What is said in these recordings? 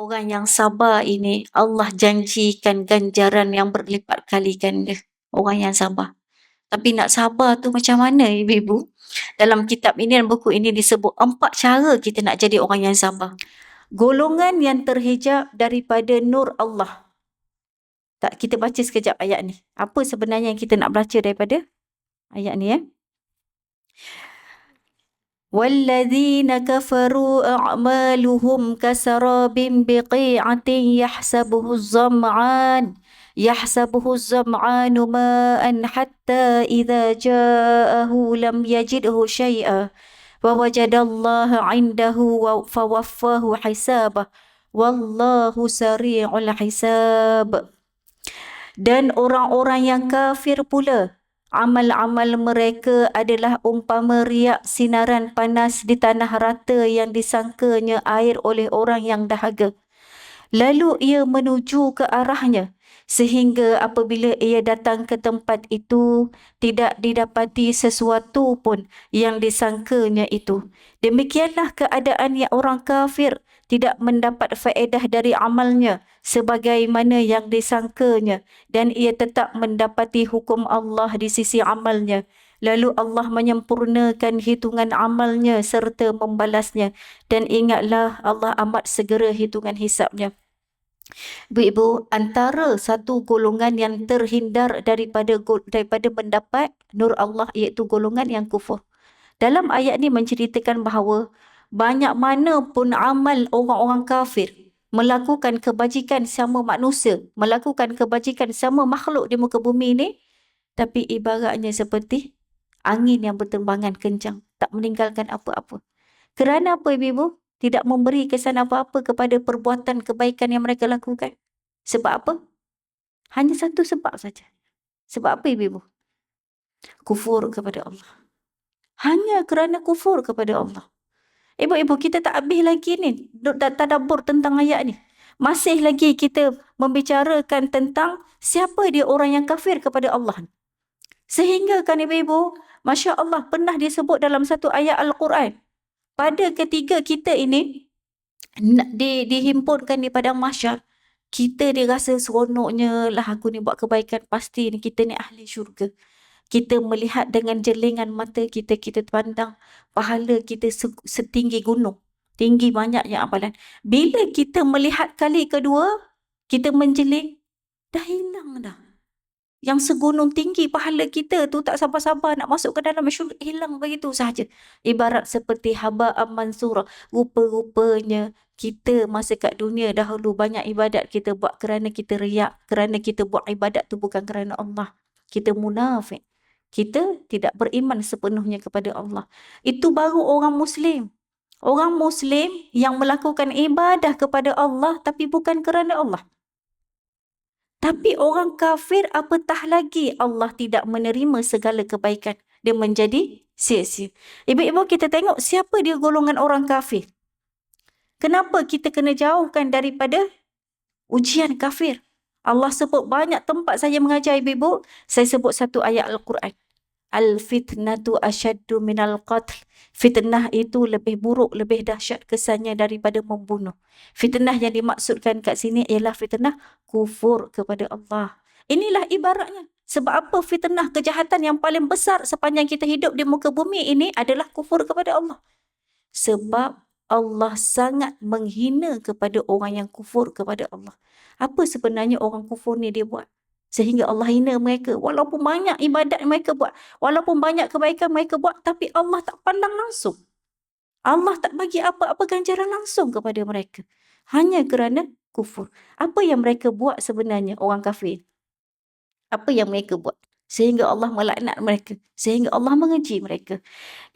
Orang yang sabar ini Allah janjikan ganjaran yang berlipat kali ganda. Orang yang sabar. Tapi nak sabar tu macam mana ibu-ibu? Dalam kitab ini dan buku ini disebut 4 cara kita nak jadi orang yang sabar. Golongan yang terhijab daripada nur Allah. Tak, kita baca sekejap ayat ni. Apa sebenarnya yang kita nak baca daripada ayat ni ya? وَالَّذِينَ كَفَرُوا أَعْمَالُهُمْ كَسَرَابٍ بِقِيعَةٍ يَحْسَبُهُ الظَّمْآنُ مَاءً حَتَّى إِذَا جَاءَهُ لَمْ يَجِدْهُ شَيْئًا وَوَجَدَ اللَّهَ عِنْدَهُ فَوَفَّاهُ حِسَابَهُ وَاللَّهُ سَرِيعُ الْحِسَابِ. Dan orang-orang yang kafir pula, amal-amal mereka adalah umpama riak sinaran panas di tanah rata yang disangkanya air oleh orang yang dahaga. Lalu ia menuju ke arahnya, sehingga apabila ia datang ke tempat itu, tidak didapati sesuatu pun yang disangkanya itu. Demikianlah keadaan yang orang kafir tidak mendapat faedah dari amalnya sebagaimana yang disangkanya, dan ia tetap mendapati hukum Allah di sisi amalnya. Lalu Allah menyempurnakan hitungan amalnya serta membalasnya, dan ingatlah Allah amat segera hitungan hisabnya. Ibu-ibu, antara satu golongan yang terhindar daripada mendapat nur Allah iaitu golongan yang kufur. Dalam ayat ni menceritakan bahawa banyak mana pun amal orang-orang kafir melakukan kebajikan sama manusia, melakukan kebajikan sama makhluk di muka bumi ni, tapi ibaratnya seperti angin yang berterbangan kencang, tak meninggalkan apa-apa. Kerana apa ibu-ibu? Tidak memberi kesan apa-apa kepada perbuatan kebaikan yang mereka lakukan. Sebab apa? Hanya satu sebab saja. Sebab apa ibu-ibu? Kufur kepada Allah. Hanya kerana kufur kepada Allah. Ibu-ibu, kita tak habis lagi ni tadabbur tentang ayat ni. Masih lagi kita membicarakan tentang siapa dia orang yang kafir kepada Allah. Sehingga kan ibu-ibu, Masya Allah, pernah disebut dalam satu ayat Al-Quran. Pada ketiga kita ini dihimpunkan di padang mahsyar, kita dirasa seronoknya lah, aku ni buat kebaikan, pasti ni kita ni ahli syurga. Kita melihat dengan jelingan mata kita, kita pandang pahala kita setinggi gunung, tinggi banyaknya amalan. Bila kita melihat kali kedua, kita menjeling, dah hilang dah. Yang segunung tinggi pahala kita tu, tak sabar-sabar nak masuk ke dalam syurga, hilang begitu sahaja. Ibarat seperti haba'an mansura. Rupa-rupanya kita masa kat dunia dahulu banyak ibadat kita buat kerana kita riak, kerana kita buat ibadat tu bukan kerana Allah. Kita munafik. Kita tidak beriman sepenuhnya kepada Allah. Itu baru orang Muslim. Orang Muslim yang melakukan ibadah kepada Allah tapi bukan kerana Allah. Tapi orang kafir, apatah lagi Allah tidak menerima segala kebaikan. Dia menjadi sia-sia. Ibu-ibu, kita tengok siapa dia golongan orang kafir. Kenapa kita kena jauhkan daripada ujian kafir? Allah sebut banyak tempat saya mengajar ibu-ibu. Saya sebut satu ayat Al-Quran. Al-fitnatu asyaddu minal qatl. Fitnah itu lebih buruk, lebih dahsyat kesannya daripada membunuh. Fitnah yang dimaksudkan kat sini ialah fitnah kufur kepada Allah. Inilah ibaratnya. Sebab apa fitnah kejahatan yang paling besar sepanjang kita hidup di muka bumi ini adalah kufur kepada Allah. Sebab Allah sangat menghina kepada orang yang kufur kepada Allah. Apa sebenarnya orang kufur ni dia buat? Sehingga Allah hina mereka. Walaupun banyak ibadat mereka buat, walaupun banyak kebaikan mereka buat, tapi Allah tak pandang langsung. Allah tak bagi apa-apa ganjaran langsung kepada mereka. Hanya kerana kufur. Apa yang mereka buat sebenarnya orang kafir? Apa yang mereka buat? Sehingga Allah melaknat mereka. Sehingga Allah mengeji mereka.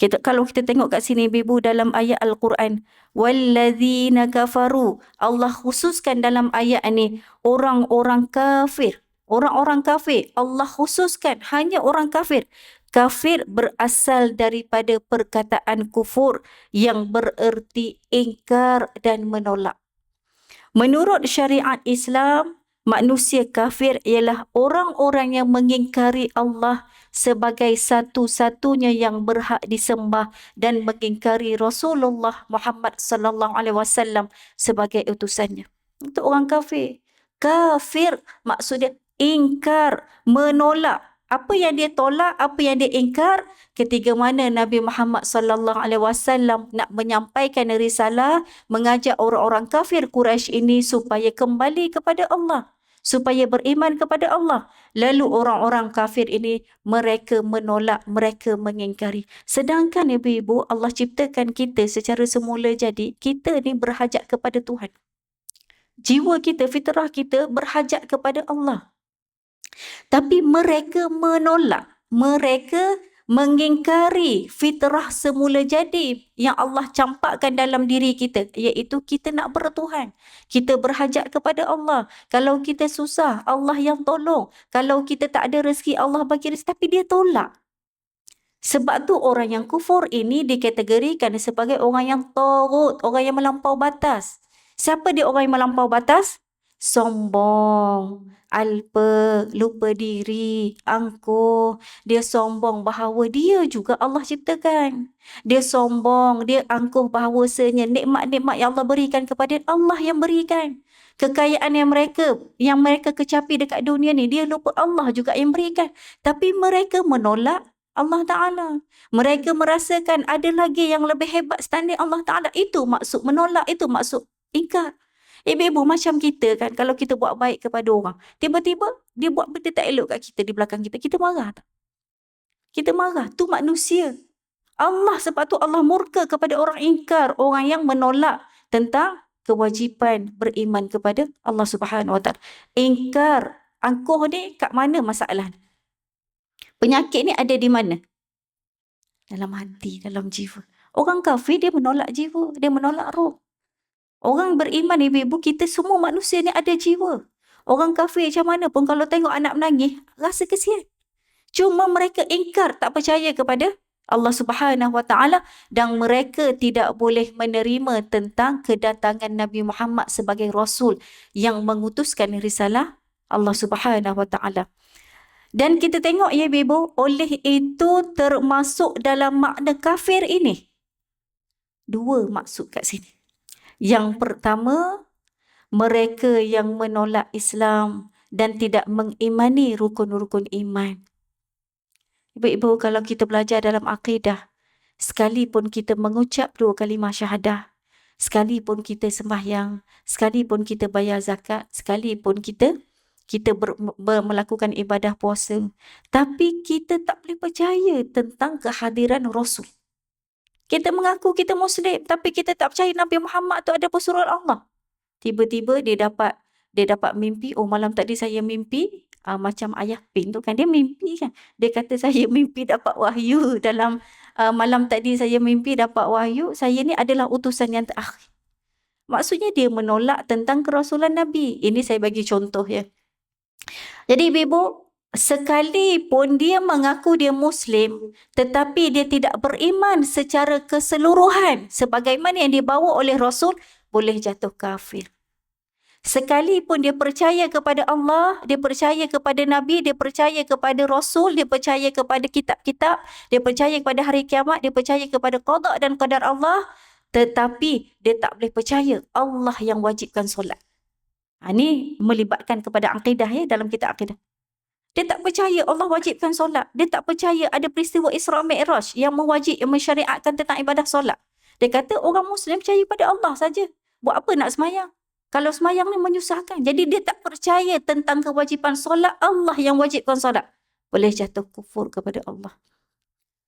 Kalau kita tengok kat sini ibu dalam ayat Al-Quran. وَالَّذِينَ كَفَرُوا. Allah khususkan dalam ayat ni orang-orang kafir. Orang-orang kafir, Allah khususkan hanya orang kafir. Kafir berasal daripada perkataan kufur yang bererti ingkar dan menolak. Menurut syariat Islam, manusia kafir ialah orang-orang yang mengingkari Allah sebagai satu-satunya yang berhak disembah dan mengingkari Rasulullah Muhammad sallallahu alaihi wasallam sebagai utusannya. Untuk orang kafir. Kafir maksudnya ingkar, menolak. Apa yang dia tolak, apa yang dia ingkar, ketika mana Nabi Muhammad sallallahu alaihi wasallam nak menyampaikan risalah, mengajak orang-orang kafir Quraisy ini supaya kembali kepada Allah, supaya beriman kepada Allah. Lalu orang-orang kafir ini mereka menolak, mereka mengingkari. Sedangkan ibu-ibu, Allah ciptakan kita secara semula jadi kita ni berhajat kepada Tuhan. Jiwa kita, fitrah kita berhajat kepada Allah. Tapi mereka menolak, mereka mengingkari fitrah semula jadi yang Allah campakkan dalam diri kita, iaitu kita nak bertuhan. Kita berhajat kepada Allah. Kalau kita susah, Allah yang tolong. Kalau kita tak ada rezeki, Allah bagi rezeki. Tapi dia tolak. Sebab tu orang yang kufur ini dikategorikan sebagai orang yang taghut, orang yang melampau batas. Siapa dia orang yang melampau batas? Sombong, alpa, lupa diri, angkuh. Dia sombong bahawa dia juga Allah ciptakan. Dia sombong, dia angkuh bahawasanya nikmat-nikmat yang Allah berikan kepada dia, Allah yang berikan. Kekayaan yang mereka kecapi dekat dunia ni, dia lupa Allah juga yang berikan. Tapi mereka menolak Allah Ta'ala. Mereka merasakan ada lagi yang lebih hebat standing Allah Ta'ala. Itu maksud menolak, itu maksud ingkar. Ibu-ibu macam kita kan, kalau kita buat baik kepada orang, tiba-tiba dia buat benda tak elok kat kita di belakang kita, kita marah tak? Kita marah, tu manusia. Allah, sebab tu Allah murka kepada orang ingkar, orang yang menolak tentang kewajipan beriman kepada Allah Subhanahu Wa Ta'ala. Ingkar, angkuh ni kat mana masalah? Penyakit ni ada di mana? Dalam hati, dalam jiwa. Orang kafir dia menolak jiwa, dia menolak roh. Orang beriman ibu-ibu, kita semua manusia ni ada jiwa. Orang kafir macam mana pun kalau tengok anak menangis, rasa kesian. Cuma mereka ingkar, tak percaya kepada Allah Subhanahu Wa Ta'ala, dan mereka tidak boleh menerima tentang kedatangan Nabi Muhammad sebagai Rasul yang mengutuskan risalah Allah Subhanahu Wa Ta'ala. Dan kita tengok ya ibu, oleh itu termasuk dalam makna kafir ini. Dua maksud kat sini. Yang pertama, mereka yang menolak Islam dan tidak mengimani rukun-rukun iman. Ibu-ibu, kalau kita belajar dalam akidah, sekalipun kita mengucap 2 kalimah syahadah, sekalipun kita sembahyang, sekalipun kita bayar zakat, sekalipun kita melakukan ibadah puasa, tapi kita tak boleh percaya tentang kehadiran Rasul. Kita mengaku kita Muslim, tapi kita tak percaya Nabi Muhammad tu ada pesuruh Allah. Tiba-tiba dia dapat mimpi, oh malam tadi saya mimpi, macam ayah Pin tu kan, dia mimpi kan. Dia kata saya mimpi dapat wahyu dalam malam tadi saya mimpi dapat wahyu, saya ni adalah utusan yang terakhir. Maksudnya dia menolak tentang kerasulan Nabi. Ini saya bagi contoh ya. Jadi ibu-ibu, sekalipun dia mengaku dia Muslim, tetapi dia tidak beriman secara keseluruhan sebagaimana yang dibawa oleh Rasul, boleh jatuh kafir. Sekalipun dia percaya kepada Allah, dia percaya kepada Nabi, dia percaya kepada Rasul, dia percaya kepada kitab-kitab, dia percaya kepada hari kiamat, dia percaya kepada qada dan qadar Allah, tetapi dia tak boleh percaya Allah yang wajibkan solat. Ini melibatkan kepada akidah ya, dalam kitab akidah. Dia tak percaya Allah wajibkan solat. Dia tak percaya ada peristiwa Isra Mi'raj yang mensyariatkan tentang ibadah solat. Dia kata orang Muslim percaya pada Allah saja. Buat apa nak semayang? Kalau semayang ni menyusahkan. Jadi dia tak percaya tentang kewajipan solat, Allah yang wajibkan solat. Boleh jatuh kufur kepada Allah.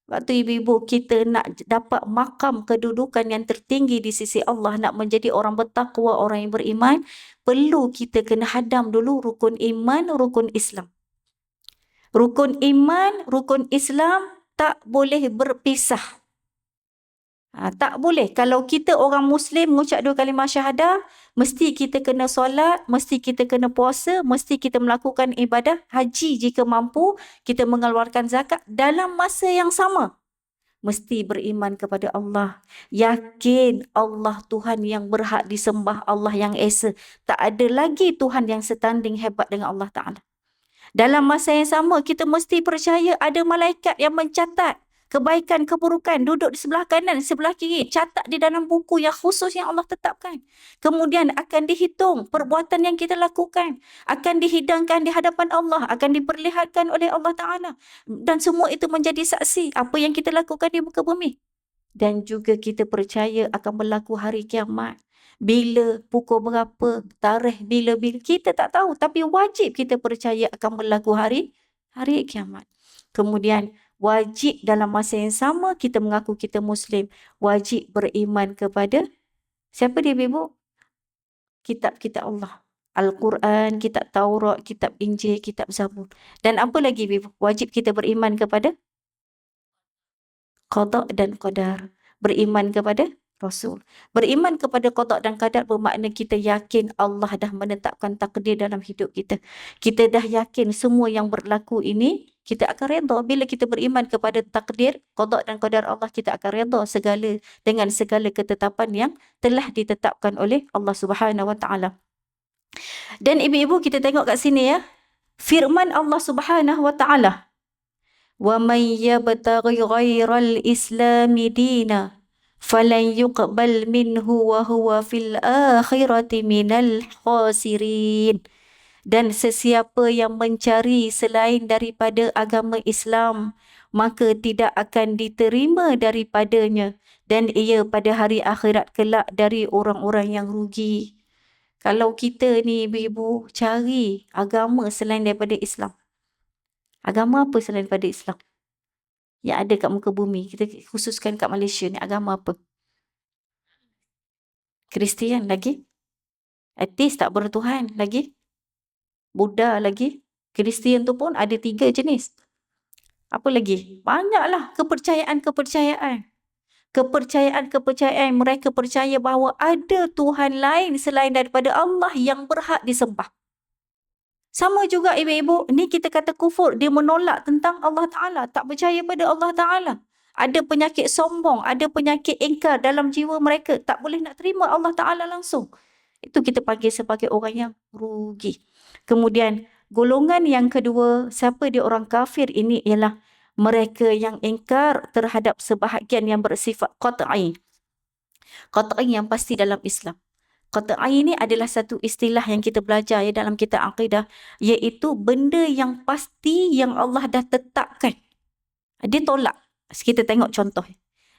Waktu ibu-ibu kita nak dapat makam kedudukan yang tertinggi di sisi Allah, nak menjadi orang bertakwa, orang yang beriman, perlu kita kena hadam dulu rukun iman, rukun Islam. Rukun iman, rukun Islam tak boleh berpisah. Tak boleh. Kalau kita orang Muslim mengucap 2 kalimah syahadah, mesti kita kena solat, mesti kita kena puasa, mesti kita melakukan ibadah haji jika mampu, kita mengeluarkan zakat dalam masa yang sama. Mesti beriman kepada Allah. Yakin Allah Tuhan yang berhak disembah, Allah yang esa. Tak ada lagi Tuhan yang setanding hebat dengan Allah Ta'ala. Dalam masa yang sama, kita mesti percaya ada malaikat yang mencatat kebaikan, keburukan, duduk di sebelah kanan, sebelah kiri, catat di dalam buku yang khusus yang Allah tetapkan. Kemudian akan dihitung perbuatan yang kita lakukan, akan dihidangkan di hadapan Allah, akan diperlihatkan oleh Allah Ta'ala. Dan semua itu menjadi saksi apa yang kita lakukan di muka bumi. Dan juga kita percaya akan berlaku hari kiamat. Bila, pukul berapa, tarikh bila-bila, kita tak tahu. Tapi wajib kita percaya akan berlaku hari kiamat. Kemudian, wajib dalam masa yang sama kita mengaku kita Muslim. Wajib beriman kepada, siapa dia Ibu? Kitab-kitab Allah. Al-Quran, kitab Taurat, kitab Injil, kitab Zabur. Dan apa lagi Ibu? Wajib kita beriman kepada qada dan qadar. Beriman kepada Rasul. Beriman kepada qada dan qadar bermakna kita yakin Allah dah menetapkan takdir dalam hidup kita. Kita dah yakin semua yang berlaku ini kita akan redha. Bila kita beriman kepada takdir, qada dan qadar Allah, kita akan redha dengan segala ketetapan yang telah ditetapkan oleh Allah Subhanahu Wa Taala. Dan ibu-ibu kita tengok kat sini ya. Firman Allah Subhanahu Wa Taala, وَمَنْ يَبْتَغِي غَيْرَ الْإِسْلَامِ دِينًا فَلَنْ يُقْبَلْ مِنْهُ وَهُوَ فِي الْآخِرَةِ مِنَ الْخَاسِرِينَ. Dan sesiapa yang mencari selain daripada agama Islam, maka tidak akan diterima daripadanya, dan ia pada hari akhirat kelak dari orang-orang yang rugi. Kalau kita ni ibu-ibu cari agama selain daripada Islam, agama apa selain daripada Islam yang ada kat muka bumi? Kita khususkan kat Malaysia ni, agama apa? Kristian lagi? Ateis tak bertuhan lagi? Buddha lagi? Kristian tu pun ada 3 jenis. Apa lagi? Banyaklah kepercayaan-kepercayaan. Kepercayaan-kepercayaan mereka percaya bahawa ada Tuhan lain selain daripada Allah yang berhak disembah. Sama juga ibu-ibu, ni kita kata kufur, dia menolak tentang Allah Ta'ala, tak percaya pada Allah Ta'ala. Ada penyakit sombong, ada penyakit ingkar dalam jiwa mereka, tak boleh nak terima Allah Ta'ala langsung. Itu kita panggil sebagai orang yang rugi. Kemudian, golongan yang kedua, siapa dia orang kafir ini ialah mereka yang ingkar terhadap sebahagian yang bersifat qat'i. Qat'i yang pasti dalam Islam. Qat'i ini adalah satu istilah yang kita belajar ya dalam kitab akidah, iaitu benda yang pasti yang Allah dah tetapkan. Dia tolak. Kita tengok contoh.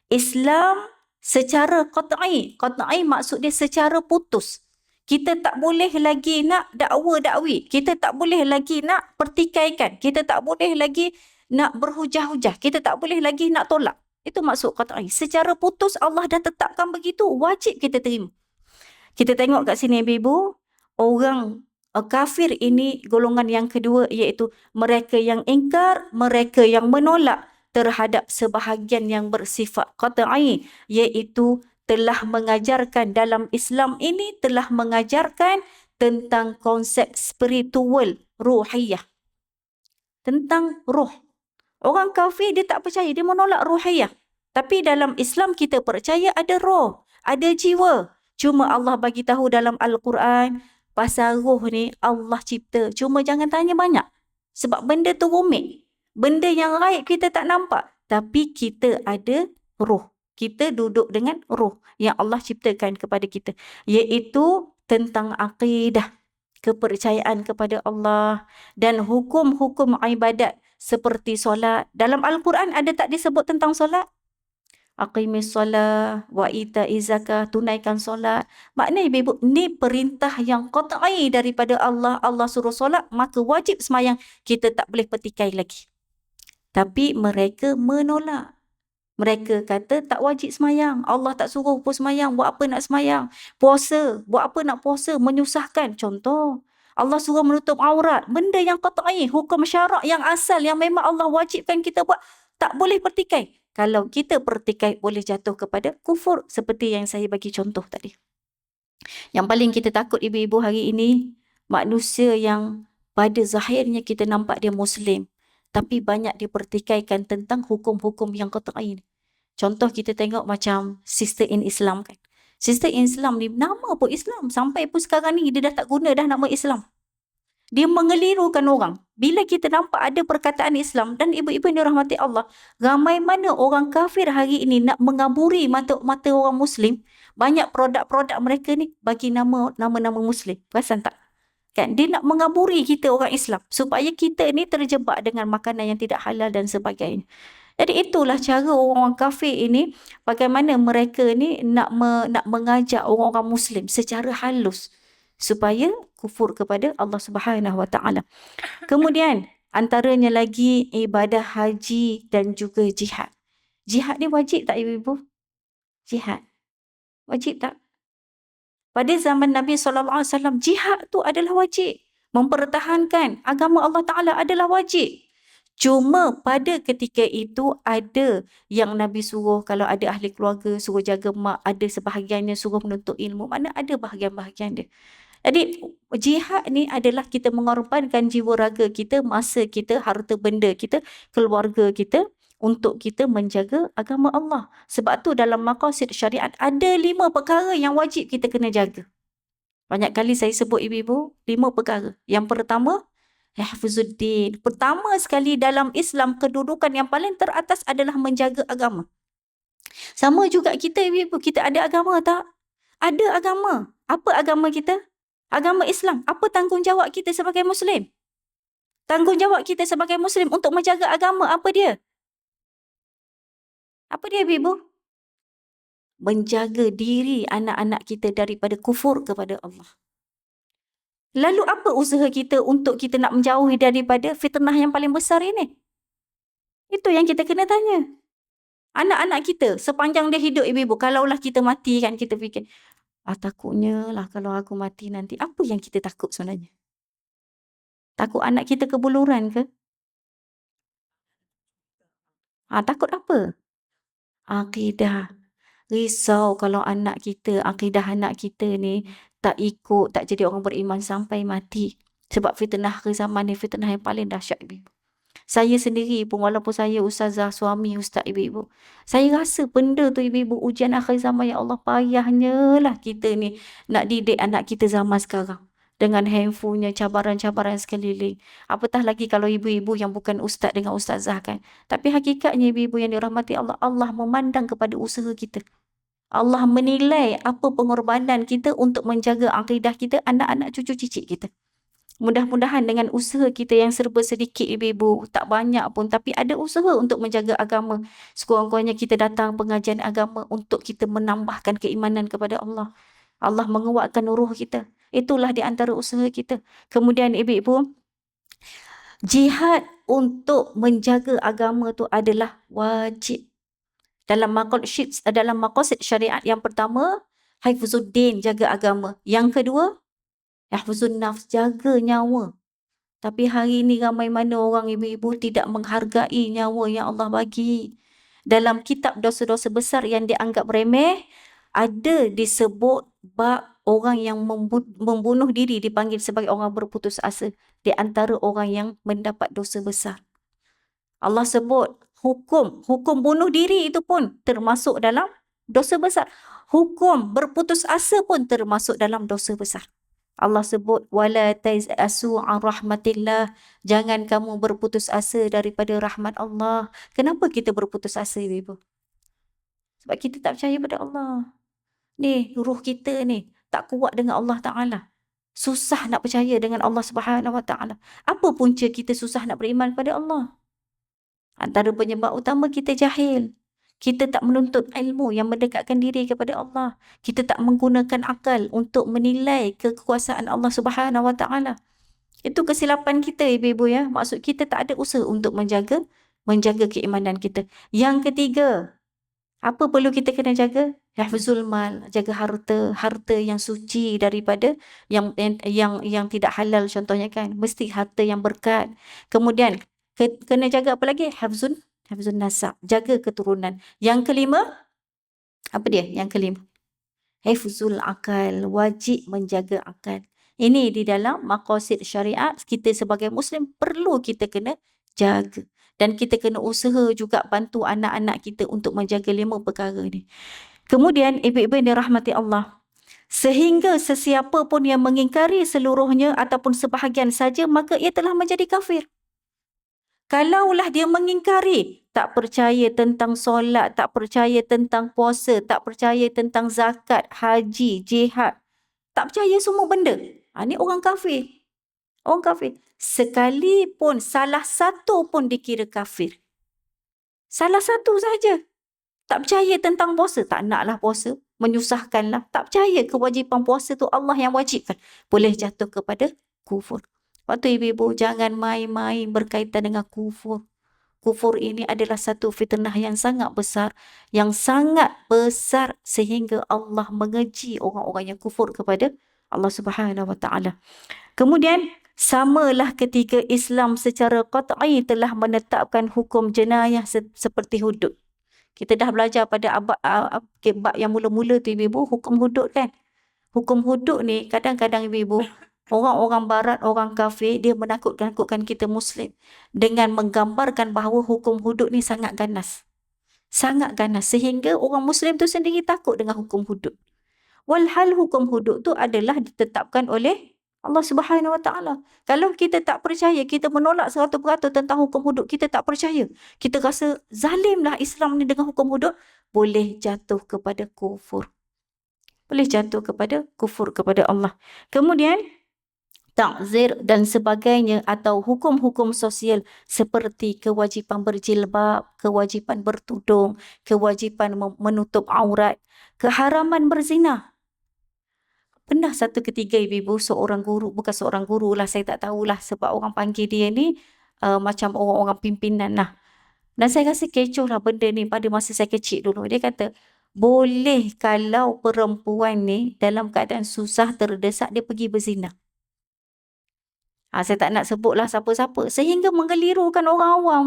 Islam secara qat'i. Qat'i maksud dia secara putus. Kita tak boleh lagi nak dakwa-dakwi. Kita tak boleh lagi nak pertikaikan. Kita tak boleh lagi nak berhujah-hujah. Kita tak boleh lagi nak tolak. Itu maksud qat'i. Secara putus Allah dah tetapkan begitu. Wajib kita terima. Kita tengok kat sini ibu-ibu, orang kafir ini golongan yang kedua, iaitu mereka yang ingkar, mereka yang menolak terhadap sebahagian yang bersifat qat'i, iaitu telah mengajarkan dalam Islam ini, telah mengajarkan tentang konsep spiritual, ruhiyah. Tentang ruh. Orang kafir dia tak percaya, dia menolak ruhiyah. Tapi dalam Islam kita percaya ada roh, ada jiwa. Cuma Allah bagi tahu dalam Al-Quran, pasal roh ni Allah cipta. Cuma jangan tanya banyak. Sebab benda tu rumit. Benda yang gaib kita tak nampak. Tapi kita ada roh. Kita duduk dengan roh yang Allah ciptakan kepada kita. Iaitu tentang akidah, kepercayaan kepada Allah dan hukum-hukum ibadat seperti solat. Dalam Al-Quran ada tak disebut tentang solat? Aqimis solah wa ita'iz zakah, tunaikan solat. Maknanya ibu, ni perintah yang qat'i daripada Allah. Allah suruh solat, maka wajib semayang. Kita tak boleh petikai lagi. Tapi mereka menolak. Mereka kata tak wajib semayang. Allah tak suruh pun semayang. Buat apa nak semayang? Puasa. Buat apa nak puasa? Menyusahkan. Contoh, Allah suruh menutup aurat. Benda yang qat'i, hukum syarak yang asal yang memang Allah wajibkan kita buat. Tak boleh pertikai. Kalau kita pertikai boleh jatuh kepada kufur seperti yang saya bagi contoh tadi. Yang paling kita takut ibu-ibu hari ini, manusia yang pada zahirnya kita nampak dia Muslim, tapi banyak dipertikaikan tentang hukum-hukum yang qat'i. Contoh kita tengok macam Sister in Islam kan. Sister in Islam ni nama pun Islam. Sampai pun sekarang ni dia dah tak guna dah nama Islam. Dia mengelirukan orang. Bila kita nampak ada perkataan Islam, dan ibu-ibu yang dirahmati Allah, ramai mana orang kafir hari ini nak mengaburi mata orang Muslim, banyak produk-produk mereka ni bagi nama-nama Muslim. Perasan tak? Kan? Dia nak mengaburi kita orang Islam supaya kita ni terjebak dengan makanan yang tidak halal dan sebagainya. Jadi itulah cara orang-orang kafir ini, bagaimana mereka ni nak mengajak orang-orang Muslim secara halus supaya kufur kepada Allah Subhanahu Wa Taala. Kemudian antaranya lagi ibadah haji dan juga jihad. Jihad ni wajib tak ibu-ibu? Jihad wajib tak? Pada zaman Nabi SAW, jihad tu adalah wajib. Mempertahankan agama Allah Ta'ala adalah wajib. Cuma pada ketika itu ada yang Nabi suruh, kalau ada ahli keluarga suruh jaga mak, ada sebahagiannya suruh menuntut ilmu, mana ada bahagian-bahagian dia. Jadi jihad ni adalah kita mengorbankan jiwa raga kita, masa kita, harta benda kita, keluarga kita untuk kita menjaga agama Allah. Sebab tu dalam maqasid syariat ada 5 perkara yang wajib kita kena jaga. Banyak kali saya sebut ibu-ibu 5 perkara. Yang pertama, Hifzuddin. Pertama sekali dalam Islam, kedudukan yang paling teratas adalah menjaga agama. Sama juga kita ibu-ibu, kita ada agama tak? Ada agama. Apa agama kita? Agama Islam. Apa tanggungjawab kita sebagai Muslim? Tanggungjawab kita sebagai Muslim untuk menjaga agama, apa dia? Apa dia ibu-ibu? Menjaga diri anak-anak kita daripada kufur kepada Allah. Lalu apa usaha kita untuk kita nak menjauhi daripada fitnah yang paling besar ini? Itu yang kita kena tanya. Anak-anak kita sepanjang dia hidup ibu-ibu, kalaulah kita mati kan, kita fikir, takutnya lah kalau aku mati nanti. Apa yang kita takut sebenarnya? Takut anak kita kebuluran ke? Takut apa? Akidah. Risau kalau anak kita, akidah anak kita ni tak ikut, tak jadi orang beriman sampai mati. Sebab fitnah akhir zaman ni fitnah yang paling dahsyat ibu-ibu. Saya sendiri pun walaupun saya ustazah, suami ustaz ibu-ibu, saya rasa benda tu ibu-ibu, ujian akhir zaman, ya Allah, payahnya lah kita ni nak didik anak kita zaman sekarang. Dengan handphonenya, cabaran-cabaran sekeliling. Apatah lagi kalau ibu-ibu yang bukan ustaz dengan ustazah kan. Tapi hakikatnya ibu-ibu yang dirahmati Allah, Allah memandang kepada usaha kita. Allah menilai apa pengorbanan kita untuk menjaga akidah kita, anak-anak cucu cicit kita. Mudah-mudahan dengan usaha kita yang serba sedikit ibu-ibu, tak banyak pun, tapi ada usaha untuk menjaga agama. Sekurang-kurangnya kita datang pengajian agama untuk kita menambahkan keimanan kepada Allah. Allah menguatkan ruh kita. Itulah di antara usaha kita. Kemudian ibu-ibu, jihad untuk menjaga agama tu adalah wajib. Dalam maqasid syariat yang pertama, Hifzuddin, jaga agama. Yang kedua, Hifzun nafs, jaga nyawa. Tapi hari ini ramai mana orang ibu-ibu tidak menghargai nyawa yang Allah bagi. Dalam kitab dosa-dosa besar yang dianggap remeh, ada disebut bab orang yang membunuh diri dipanggil sebagai orang berputus asa. Di antara orang yang mendapat dosa besar. Allah sebut hukum bunuh diri itu pun termasuk dalam dosa besar. Hukum berputus asa pun termasuk dalam dosa besar. Allah sebut wala tayasu an rahmatillah, jangan kamu berputus asa daripada rahmat Allah. Kenapa kita berputus asa ibu? Sebab kita tak percaya pada Allah. Ni ruh kita ni tak kuat dengan Allah Taala. Susah nak percaya dengan Allah Subhanahu Wa Taala. Apa punca kita susah nak beriman pada Allah? Antara penyebab utama kita jahil. Kita tak menuntut ilmu yang mendekatkan diri kepada Allah. Kita tak menggunakan akal untuk menilai kekuasaan Allah Subhanahu Wa Taala. Itu kesilapan kita ibu-ibu ya. Maksud kita tak ada usaha untuk menjaga keimanan kita. Yang ketiga, apa perlu kita kena jaga? Hifzul mal, jaga harta yang suci daripada yang tidak halal contohnya kan. Mesti harta yang berkat. Kemudian kena jaga apa lagi? Hifzun nasab, jaga keturunan. Yang kelima, apa dia? Yang kelima, hifzul akal, wajib menjaga akal. Ini di dalam maqasid syariat, kita sebagai Muslim perlu kita kena jaga. Dan kita kena usaha juga bantu anak-anak kita untuk menjaga 5 perkara ni. Kemudian ibu-ibu yang dirahmati Allah, Sehingga sesiapa pun yang mengingkari seluruhnya ataupun sebahagian saja, maka ia telah menjadi kafir. Kalaulah dia mengingkari, tak percaya tentang solat, tak percaya tentang puasa, tak percaya tentang zakat, haji, jihad, tak percaya semua benda. Ni orang kafir. Orang kafir. Sekalipun salah satu pun dikira kafir. Salah satu saja. Tak percaya tentang puasa, tak naklah puasa, menyusahkanlah. Tak percaya kewajipan puasa tu Allah yang wajibkan. Boleh jatuh kepada kufur. Waktu ibu-ibu jangan main-main berkaitan dengan kufur. Kufur ini adalah satu fitnah yang sangat besar. Yang sangat besar sehingga Allah mengeji orang-orang yang kufur kepada Allah Subhanahu Wa Taala. Kemudian, samalah ketika Islam secara qat'i telah menetapkan hukum jenayah seperti hudud. Kita dah belajar pada bab yang mula-mula tu ibu-ibu, hukum hudud kan. Hukum hudud ni kadang-kadang ibu-ibu, orang-orang barat, orang kafir, dia menakut-nakutkan kita Muslim dengan menggambarkan bahawa hukum hudud ni sangat ganas. Sangat ganas sehingga orang Muslim tu sendiri takut dengan hukum hudud. Walhal hukum hudud tu adalah ditetapkan oleh Allah Subhanahu Wa Taala. Kalau kita tak percaya, kita menolak 100% tentang hukum hudud, kita tak percaya, kita rasa zalimlah Islam ni dengan hukum hudud, boleh jatuh kepada kufur. Boleh jatuh kepada kufur kepada Allah. Kemudian takzir dan sebagainya atau hukum-hukum sosial seperti kewajipan berjilbab, kewajipan bertudung, kewajipan menutup aurat, keharaman berzina. Pernah satu ketika ibu-ibu seorang guru, bukan seorang guru lah, saya tak tahulah sebab orang panggil dia ni macam orang-orang pimpinan lah. Dan saya rasa kecoh lah benda ni pada masa saya kecil dulu. Dia kata, boleh kalau perempuan ni dalam keadaan susah terdesak, dia pergi berzina. Saya tak nak sebutlah siapa-siapa. Sehingga mengelirukan orang awam.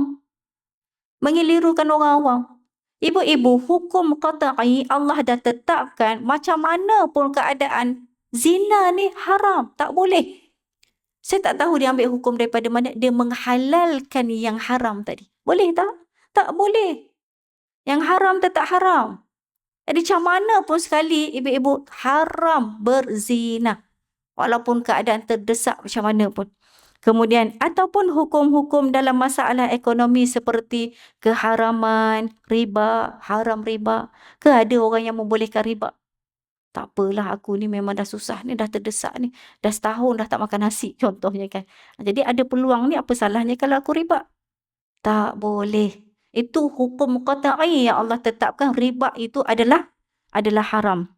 Mengelirukan orang awam. Ibu-ibu, hukum qat'i Allah dah tetapkan macam mana pun keadaan zina ni haram. Tak boleh. Saya tak tahu dia ambil hukum daripada mana. Dia menghalalkan yang haram tadi. Boleh tak? Tak boleh. Yang haram tetap haram. Jadi macam mana pun sekali ibu-ibu haram berzina. Walaupun keadaan terdesak macam mana pun. Kemudian ataupun hukum-hukum dalam masalah ekonomi seperti keharaman riba, haram riba. Ke ada orang yang membolehkan riba? Tak apalah, aku ni memang dah susah ni, dah terdesak ni. Dah setahun dah tak makan nasi contohnya kan. Jadi ada peluang ni, apa salahnya kalau aku riba? Tak boleh. Itu hukum qat'i yang Allah tetapkan, riba itu adalah haram.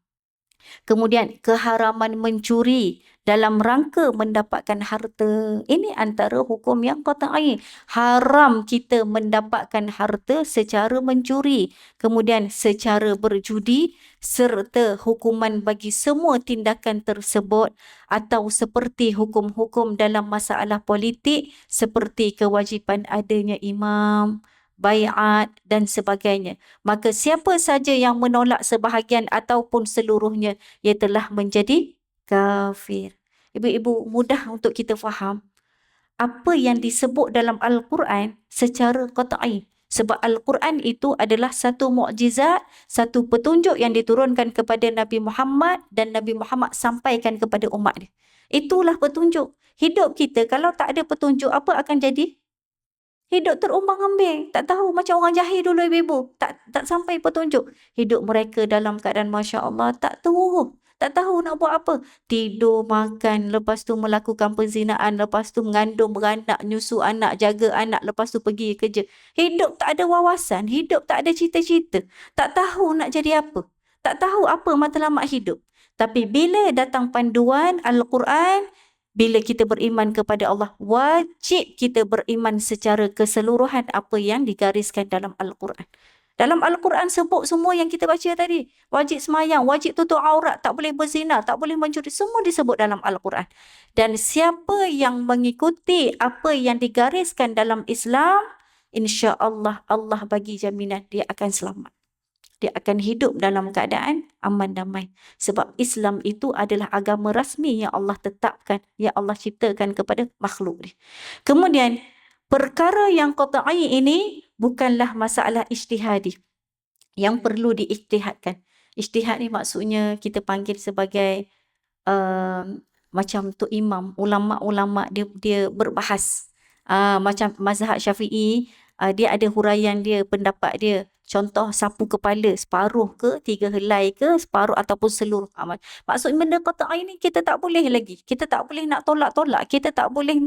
Kemudian keharaman mencuri dalam rangka mendapatkan harta. Ini antara hukum yang qat'i. Haram kita mendapatkan harta secara mencuri. Kemudian secara berjudi serta hukuman bagi semua tindakan tersebut atau seperti hukum-hukum dalam masalah politik seperti kewajipan adanya imam, baiat dan sebagainya. Maka siapa saja yang menolak sebahagian ataupun seluruhnya, ia telah menjadi kafir. Ibu-ibu, mudah untuk kita faham apa yang disebut dalam Al-Quran secara qat'i. Sebab Al-Quran itu adalah satu mukjizat, satu petunjuk yang diturunkan kepada Nabi Muhammad dan Nabi Muhammad sampaikan kepada umat dia. Itulah petunjuk. Hidup kita kalau tak ada petunjuk, apa akan jadi? Hidup terumbang-ambing. Tak tahu, macam orang jahil dulu ibu-ibu. Tak sampai petunjuk. Hidup mereka dalam keadaan Masya Allah tak tahu. Tak tahu nak buat apa. Tidur, makan, lepas tu melakukan perzinaan, lepas tu mengandung beranak, nyusu anak, jaga anak, lepas tu pergi kerja. Hidup tak ada wawasan, hidup tak ada cita-cita. Tak tahu nak jadi apa. Tak tahu apa matlamat hidup. Tapi bila datang panduan Al-Quran, bila kita beriman kepada Allah, wajib kita beriman secara keseluruhan apa yang digariskan dalam Al-Quran. Dalam Al-Quran sebut semua yang kita baca tadi. Wajib semayang, wajib tutup aurat, tak boleh berzina, tak boleh mencuri. Semua disebut dalam Al-Quran. Dan siapa yang mengikuti apa yang digariskan dalam Islam, insya-Allah Allah bagi jaminan dia akan selamat. Dia akan hidup dalam keadaan aman damai. Sebab Islam itu adalah agama rasmi yang Allah tetapkan, yang Allah ciptakan kepada makhluk dia. Kemudian, perkara yang qat'i ini bukanlah masalah ijtihadi yang perlu diijtihadkan. Ijtihad ni maksudnya kita panggil sebagai macam tu imam, ulama-ulama dia berbahas. Macam mazhab Syafi'i, dia ada huraian dia, pendapat dia. Contoh sapu kepala, separuh ke, 3 helai ke, separuh ataupun seluruh. Maksud benda qat'i ni kita tak boleh lagi. Kita tak boleh nak tolak-tolak. Kita tak boleh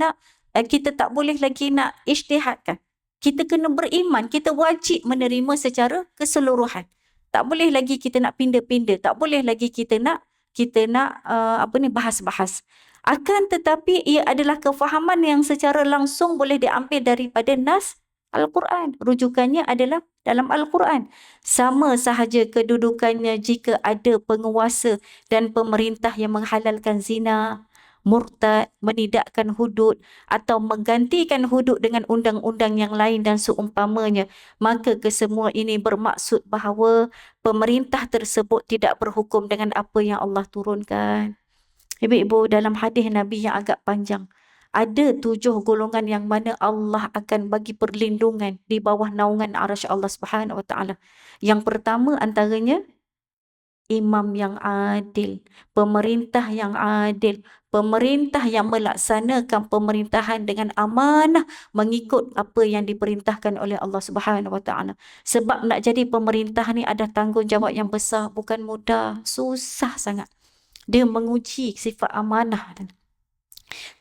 lagi nak ijtihadkan. Kita kena beriman, kita wajib menerima secara keseluruhan. Tak boleh lagi kita nak pindah-pindah, tak boleh lagi kita nak bahas-bahas. Akan tetapi ia adalah kefahaman yang secara langsung boleh diambil daripada nas Al-Quran. Rujukannya adalah dalam Al-Quran. Sama sahaja kedudukannya jika ada penguasa dan pemerintah yang menghalalkan zina, murtad, menidakkan hudud atau menggantikan hudud dengan undang-undang yang lain dan seumpamanya, maka kesemua ini bermaksud bahawa pemerintah tersebut tidak berhukum dengan apa yang Allah turunkan. Ibu-ibu, dalam hadis Nabi yang agak panjang, ada 7 golongan yang mana Allah akan bagi perlindungan di bawah naungan arasy Allah Subhanahu Wa Taala. Yang pertama antaranya imam yang adil, pemerintah yang adil, pemerintah yang melaksanakan pemerintahan dengan amanah mengikut apa yang diperintahkan oleh Allah Subhanahu Wa Taala. Sebab nak jadi pemerintah ni ada tanggungjawab yang besar, bukan mudah, susah sangat. Dia menguji sifat amanah.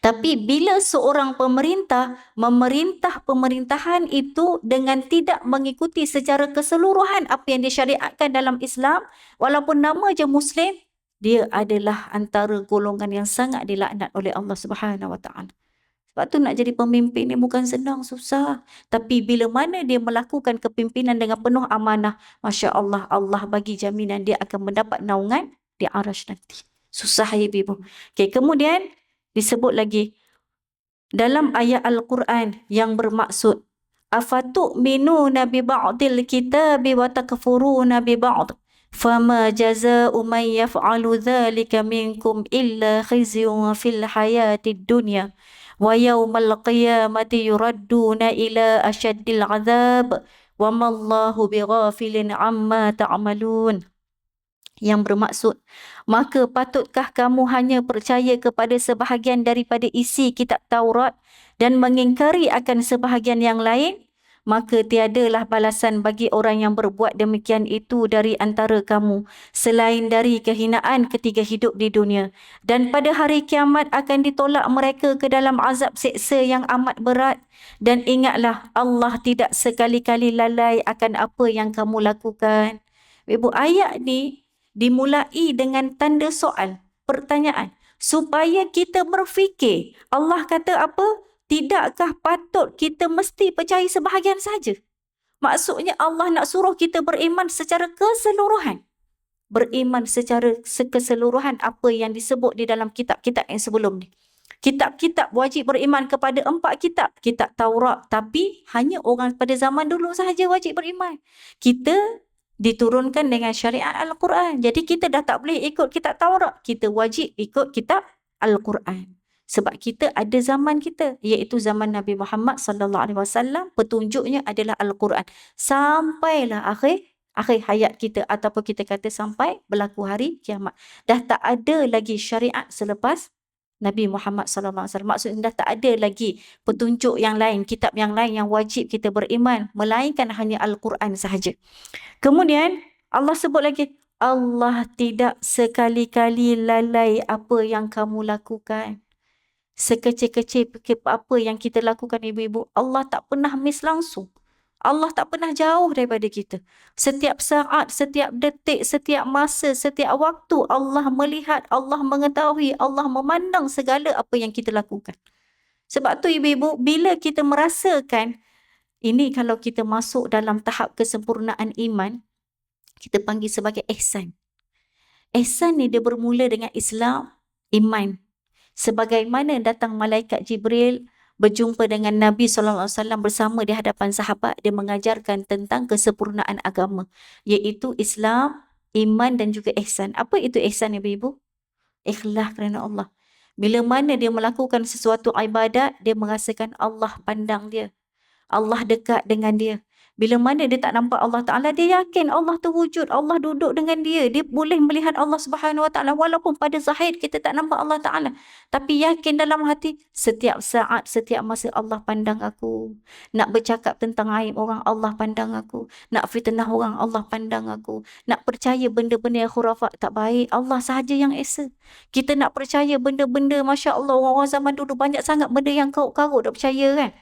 Tapi bila seorang pemerintah memerintah pemerintahan itu dengan tidak mengikuti secara keseluruhan apa yang disyariatkan dalam Islam, walaupun nama je Muslim, dia adalah antara golongan yang sangat dilaknat oleh Allah Subhanahu Wa Taala. Sebab tu nak jadi pemimpin ni bukan senang, susah. Tapi bila mana dia melakukan kepimpinan dengan penuh amanah, Masya Allah, Allah bagi jaminan dia akan mendapat naungan di arasy nanti. Susah ya ibu. Okay, kemudian disebut lagi dalam ayat Al-Quran yang bermaksud afatu'minuna bi ba'dil kitabi wa takfuruna bi ba'd fama jazaa'u man yaf'alu dhalika minkum illa khizyun fil hayatid dunya wa yawmal qiyamati yuradduna ila asyaddil 'adzab wa mallahu bighafilin 'amma ta'malun. Yang bermaksud, maka patutkah kamu hanya percaya kepada sebahagian daripada isi kitab Taurat dan mengingkari akan sebahagian yang lain? Maka tiadalah balasan bagi orang yang berbuat demikian itu dari antara kamu, selain dari kehinaan ketika hidup di dunia. Dan pada hari kiamat akan ditolak mereka ke dalam azab seksa yang amat berat. Dan ingatlah, Allah tidak sekali-kali lalai akan apa yang kamu lakukan. Ibu, ayat ni dimulai dengan tanda soal, pertanyaan, supaya kita berfikir. Allah kata apa? Tidakkah patut kita mesti percaya sebahagian saja? Maksudnya Allah nak suruh kita beriman secara keseluruhan. Beriman secara keseluruhan apa yang disebut di dalam kitab-kitab yang sebelum ni. Kitab-kitab wajib beriman kepada 4 kitab. Kitab Taurat, tapi hanya orang pada zaman dulu sahaja wajib beriman. Kita diturunkan dengan syariat Al-Quran. Jadi kita dah tak boleh ikut kitab Taurat. Kita wajib ikut kitab Al-Quran. Sebab kita ada zaman kita, iaitu zaman Nabi Muhammad sallallahu alaihi wasallam, petunjuknya adalah Al-Quran. Sampailah akhir hayat kita, ataupun kita kata sampai berlaku hari kiamat. Dah tak ada lagi syariat selepas Nabi Muhammad sallallahu alaihi wasallam. Maksudnya dah tak ada lagi petunjuk yang lain, kitab yang lain yang wajib kita beriman, melainkan hanya Al-Quran sahaja. Kemudian Allah sebut lagi, Allah tidak sekali-kali lalai apa yang kamu lakukan. Sekecil-kecil apa yang kita lakukan ibu-ibu, Allah tak pernah miss langsung. Allah tak pernah jauh daripada kita. Setiap saat, setiap detik, setiap masa, setiap waktu Allah melihat, Allah mengetahui, Allah memandang segala apa yang kita lakukan. Sebab tu ibu-ibu, bila kita merasakan ini, kalau kita masuk dalam tahap kesempurnaan iman, kita panggil sebagai ihsan. Ihsan ni dia bermula dengan Islam, iman. Sebagaimana datang malaikat Jibril berjumpa dengan Nabi SAW bersama di hadapan sahabat, dia mengajarkan tentang kesempurnaan agama, iaitu Islam, iman dan juga ihsan. Apa itu ihsan ibu-ibu? Ikhlas kerana Allah. Bila mana dia melakukan sesuatu ibadat, dia merasakan Allah pandang dia. Allah dekat dengan dia. Bila mana dia tak nampak Allah Ta'ala, dia yakin Allah tu wujud, Allah duduk dengan dia. Dia boleh melihat Allah Subhanahu Wa Ta'ala walaupun pada zahir kita tak nampak Allah Ta'ala. Tapi yakin dalam hati, setiap saat, setiap masa Allah pandang aku. Nak bercakap tentang aib orang, Allah pandang aku. Nak fitnah orang, Allah pandang aku. Nak percaya benda-benda yang khurafat tak baik, Allah sahaja yang esa. Kita nak percaya benda-benda, Masya Allah, orang-orang zaman dulu banyak sangat benda yang karut-karut dah percaya kan.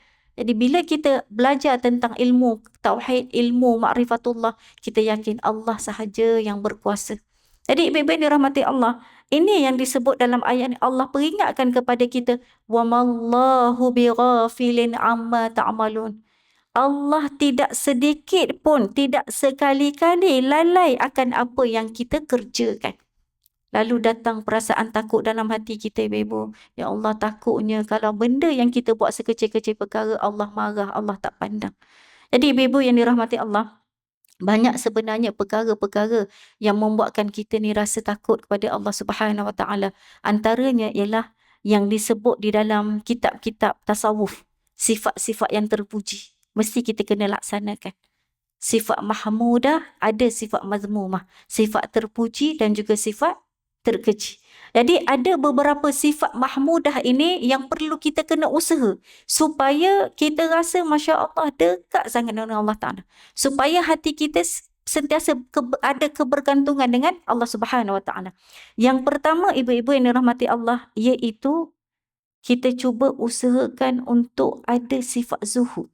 Jadi bila kita belajar tentang ilmu tauhid, ilmu ma'rifatullah, kita yakin Allah sahaja yang berkuasa. Jadi ibu-ibu yang dirahmati Allah, ini yang disebut dalam ayat ini, Allah peringatkan kepada kita, wa mallahu bighafilin amma ta'malun. Allah tidak sedikit pun, tidak sekali-kali lalai akan apa yang kita kerjakan. Lalu datang perasaan takut dalam hati kita, ibu-ibu. Ya Allah, takutnya kalau benda yang kita buat sekecil-kecil perkara, Allah marah, Allah tak pandang. Jadi ibu-ibu yang dirahmati Allah, banyak sebenarnya perkara-perkara yang membuatkan kita ni rasa takut kepada Allah Subhanahu Wa Taala. Antaranya ialah yang disebut di dalam kitab-kitab tasawuf, sifat-sifat yang terpuji. Mesti kita kena laksanakan. Sifat mahmudah, ada sifat mazmumah. Sifat terpuji dan juga sifat terkeji. Jadi ada beberapa sifat mahmudah ini yang perlu kita kena usaha supaya kita rasa Masya Allah dekat sangat dengan Allah Ta'ala. Supaya hati kita sentiasa ada kebergantungan dengan Allah Subhanahu Wa Ta'ala. Yang pertama, ibu-ibu yang dirahmati Allah, iaitu kita cuba usahakan untuk ada sifat zuhud.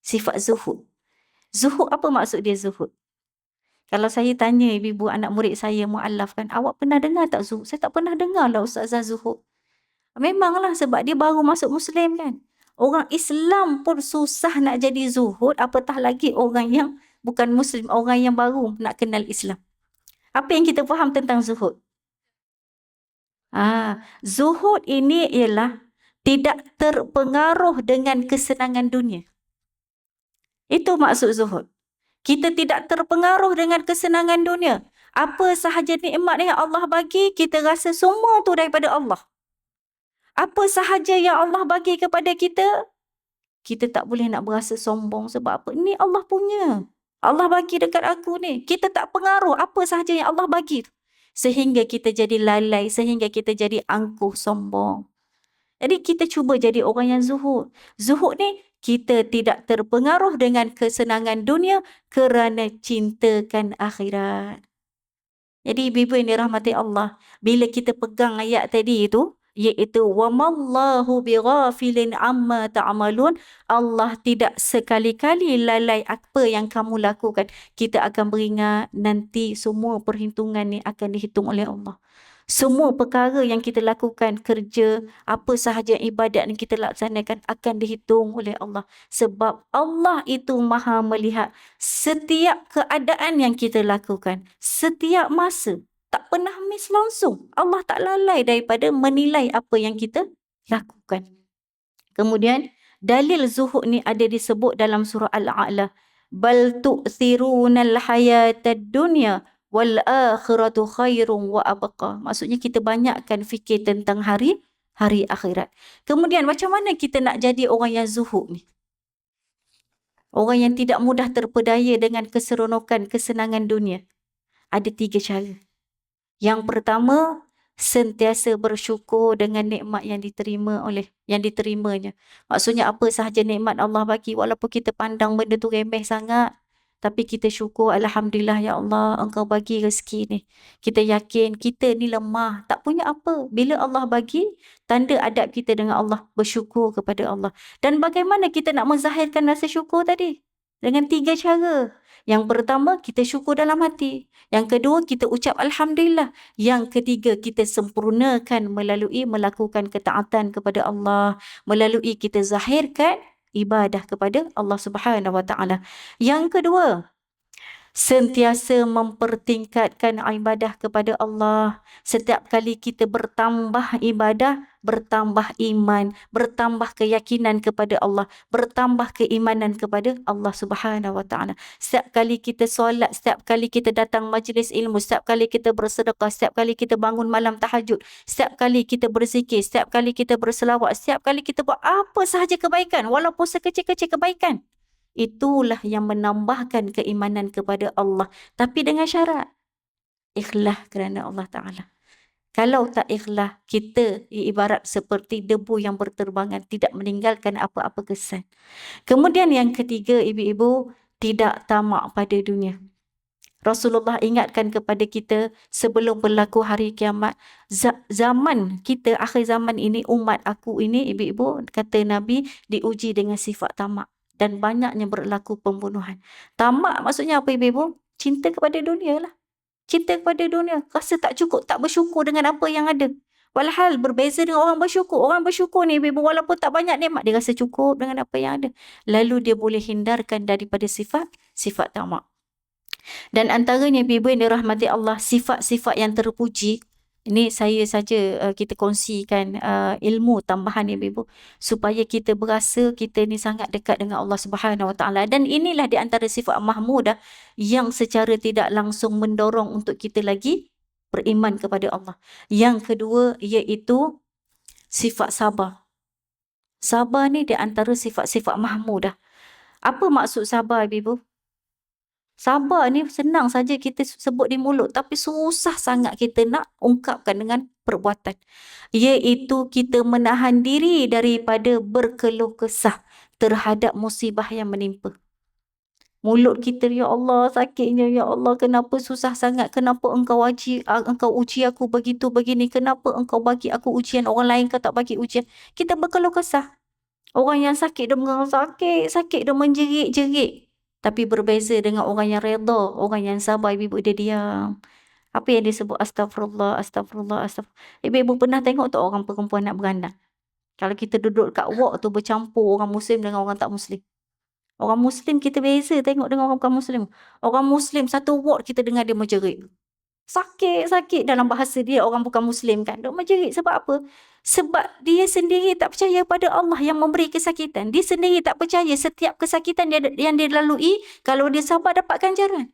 Sifat zuhud. Zuhud, apa maksud dia zuhud? Kalau saya tanya ibu-ibu anak murid saya mu'alaf kan, awak pernah dengar tak zuhud? Saya tak pernah dengar lah Ustazah zuhud. Memanglah sebab dia baru masuk Muslim kan. Orang Islam pun susah nak jadi zuhud, apatah lagi orang yang bukan Muslim, orang yang baru nak kenal Islam. Apa yang kita faham tentang zuhud? Zuhud ini ialah tidak terpengaruh dengan kesenangan dunia. Itu maksud zuhud. Kita tidak terpengaruh dengan kesenangan dunia. Apa sahaja nikmat yang Allah bagi, kita rasa semua tu daripada Allah. Apa sahaja yang Allah bagi kepada kita, kita tak boleh nak berasa sombong sebab apa? Ini Allah punya. Allah bagi dekat aku ni. Kita tak pengaruh apa sahaja yang Allah bagi. Sehingga kita jadi lalai, sehingga kita jadi angkuh, sombong. Jadi kita cuba jadi orang yang zuhud. Zuhud ni, kita tidak terpengaruh dengan kesenangan dunia kerana cintakan akhirat. Jadi ibu-ibu yang dirahmati Allah, bila kita pegang ayat tadi itu, iaitu وَمَاللَّهُ بِغَافِلٍ عَمَّا تَعْمَلُونَ, Allah tidak sekali-kali lalai apa yang kamu lakukan. Kita akan beringat nanti semua perhitungan ni akan dihitung oleh Allah. Semua perkara yang kita lakukan, kerja, apa sahaja ibadat yang kita laksanakan akan dihitung oleh Allah. Sebab Allah itu maha melihat setiap keadaan yang kita lakukan. Setiap masa. Tak pernah miss langsung. Allah tak lalai daripada menilai apa yang kita lakukan. Kemudian, dalil zuhud ni ada disebut dalam surah Al-A'la. Bal tu'thirunal hayatad dunya wal akhiratu khairun wa abqa. Maksudnya kita banyakkan fikir tentang hari akhirat. Kemudian macam mana kita nak jadi orang yang zuhud ni? Orang yang tidak mudah terpedaya dengan keseronokan, kesenangan dunia. Ada 3 cara. Yang pertama, sentiasa bersyukur dengan nikmat yang diterimanya. Maksudnya apa sahaja nikmat Allah bagi, walaupun kita pandang benda tu remeh sangat, tapi kita syukur, Alhamdulillah ya Allah, Engkau bagi rezeki ni. Kita yakin kita ni lemah, tak punya apa. Bila Allah bagi, tanda adab kita dengan Allah, bersyukur kepada Allah. Dan bagaimana kita nak menzahirkan rasa syukur tadi? Dengan 3 cara. Yang pertama, kita syukur dalam hati. Yang kedua, kita ucap Alhamdulillah. Yang ketiga, kita sempurnakan melalui melakukan ketaatan kepada Allah. Melalui kita zahirkan ibadah kepada Allah Subhanahu Wa Ta'ala. Yang kedua, sentiasa mempertingkatkan ibadah kepada Allah. Setiap kali kita bertambah ibadah, bertambah iman, bertambah keyakinan kepada Allah, bertambah keimanan kepada Allah Subhanahu Wa Ta'ala. Setiap kali kita solat, setiap kali kita datang majlis ilmu, setiap kali kita bersedekah, setiap kali kita bangun malam tahajud, setiap kali kita berzikir, setiap kali kita berselawat, setiap kali kita buat apa sahaja kebaikan, walaupun sekecil-kecil kebaikan, Itulah yang menambahkan keimanan kepada Allah. Tapi dengan syarat, ikhlas kerana Allah Ta'ala. Kalau tak ikhlas, kita ibarat seperti debu yang berterbangan, tidak meninggalkan apa-apa kesan. Kemudian yang ketiga, ibu-ibu, tidak tamak pada dunia. Rasulullah ingatkan kepada kita sebelum berlaku hari kiamat, zaman kita, akhir zaman ini, umat aku ini, ibu-ibu, kata Nabi, diuji dengan sifat tamak. Dan banyaknya berlaku pembunuhan. Tamak maksudnya apa, ibu-ibu? Cinta kepada dunia lah. Cinta kepada dunia. Rasa tak cukup, tak bersyukur dengan apa yang ada. Walhal berbeza dengan orang bersyukur. Orang bersyukur ni, ibu-ibu, walaupun tak banyak nikmat, dia rasa cukup dengan apa yang ada. Lalu dia boleh hindarkan daripada sifat tamak. Dan antaranya, ibu-ibu yang dirahmati Allah, sifat-sifat yang terpuji, ini saya saja kita kongsikan ilmu tambahan, ibu-ibu, supaya kita berasa kita ni sangat dekat dengan Allah Subhanahu Wa Taala. Dan inilah di antara sifat mahmudah yang secara tidak langsung mendorong untuk kita lagi beriman kepada Allah. Yang kedua iaitu sifat sabar. Sabar ni di antara sifat-sifat mahmudah. Apa maksud sabar, ibu-ibu? Sabar ni senang saja kita sebut di mulut, tapi susah sangat kita nak ungkapkan dengan perbuatan. Iaitu kita menahan diri daripada berkeluh kesah terhadap musibah yang menimpa. Mulut kita, ya Allah, sakitnya, ya Allah, kenapa susah sangat, kenapa engkau uji aku begitu begini, kenapa engkau bagi aku ujian, orang lain kau tak bagi ujian. Kita berkeluh kesah. Orang yang sakit dia mengang sakit dia menjerit-jerit. Tapi berbeza dengan orang yang reda, orang yang sabar, ibu-ibu, dia diam. Apa yang disebut astagfirullah, astagfirullah, astagfirullah. Ibu-ibu pernah tengok tak orang perempuan nak beranak? Kalau kita duduk kat wak tu bercampur orang Muslim dengan orang tak Muslim. Orang Muslim kita beza tengok dengan orang bukan Muslim. Orang Muslim satu wak kita dengar dia menjerit. Sakit dalam bahasa dia, orang bukan Muslim kan. Dia menjerit sebab apa? Sebab dia sendiri tak percaya pada Allah yang memberi kesakitan. Dia sendiri tak percaya setiap kesakitan yang dia lalui, kalau dia sabar dapat ganjaran.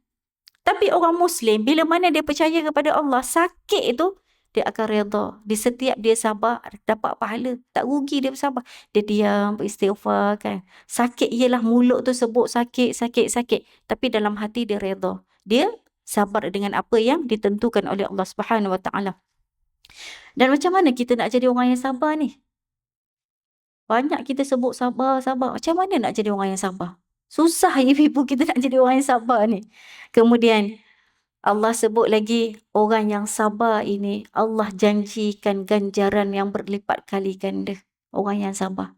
Tapi orang Muslim, bila mana dia percaya kepada Allah, sakit itu, dia akan reda. Di setiap dia sabar, dapat pahala. Tak rugi dia bersabar. Dia diam, beristighfar kan. Sakit ialah mulut tu sebut sakit. Tapi dalam hati dia reda. Dia sabar dengan apa yang ditentukan oleh Allah Subhanahu Wa Taala. Dan macam mana kita nak jadi orang yang sabar ni? Banyak kita sebut sabar. Macam mana nak jadi orang yang sabar? Susah ibu-ibu kita nak jadi orang yang sabar ni. Kemudian Allah sebut lagi, orang yang sabar ini Allah janjikan ganjaran yang berlipat kali ganda. Orang yang sabar.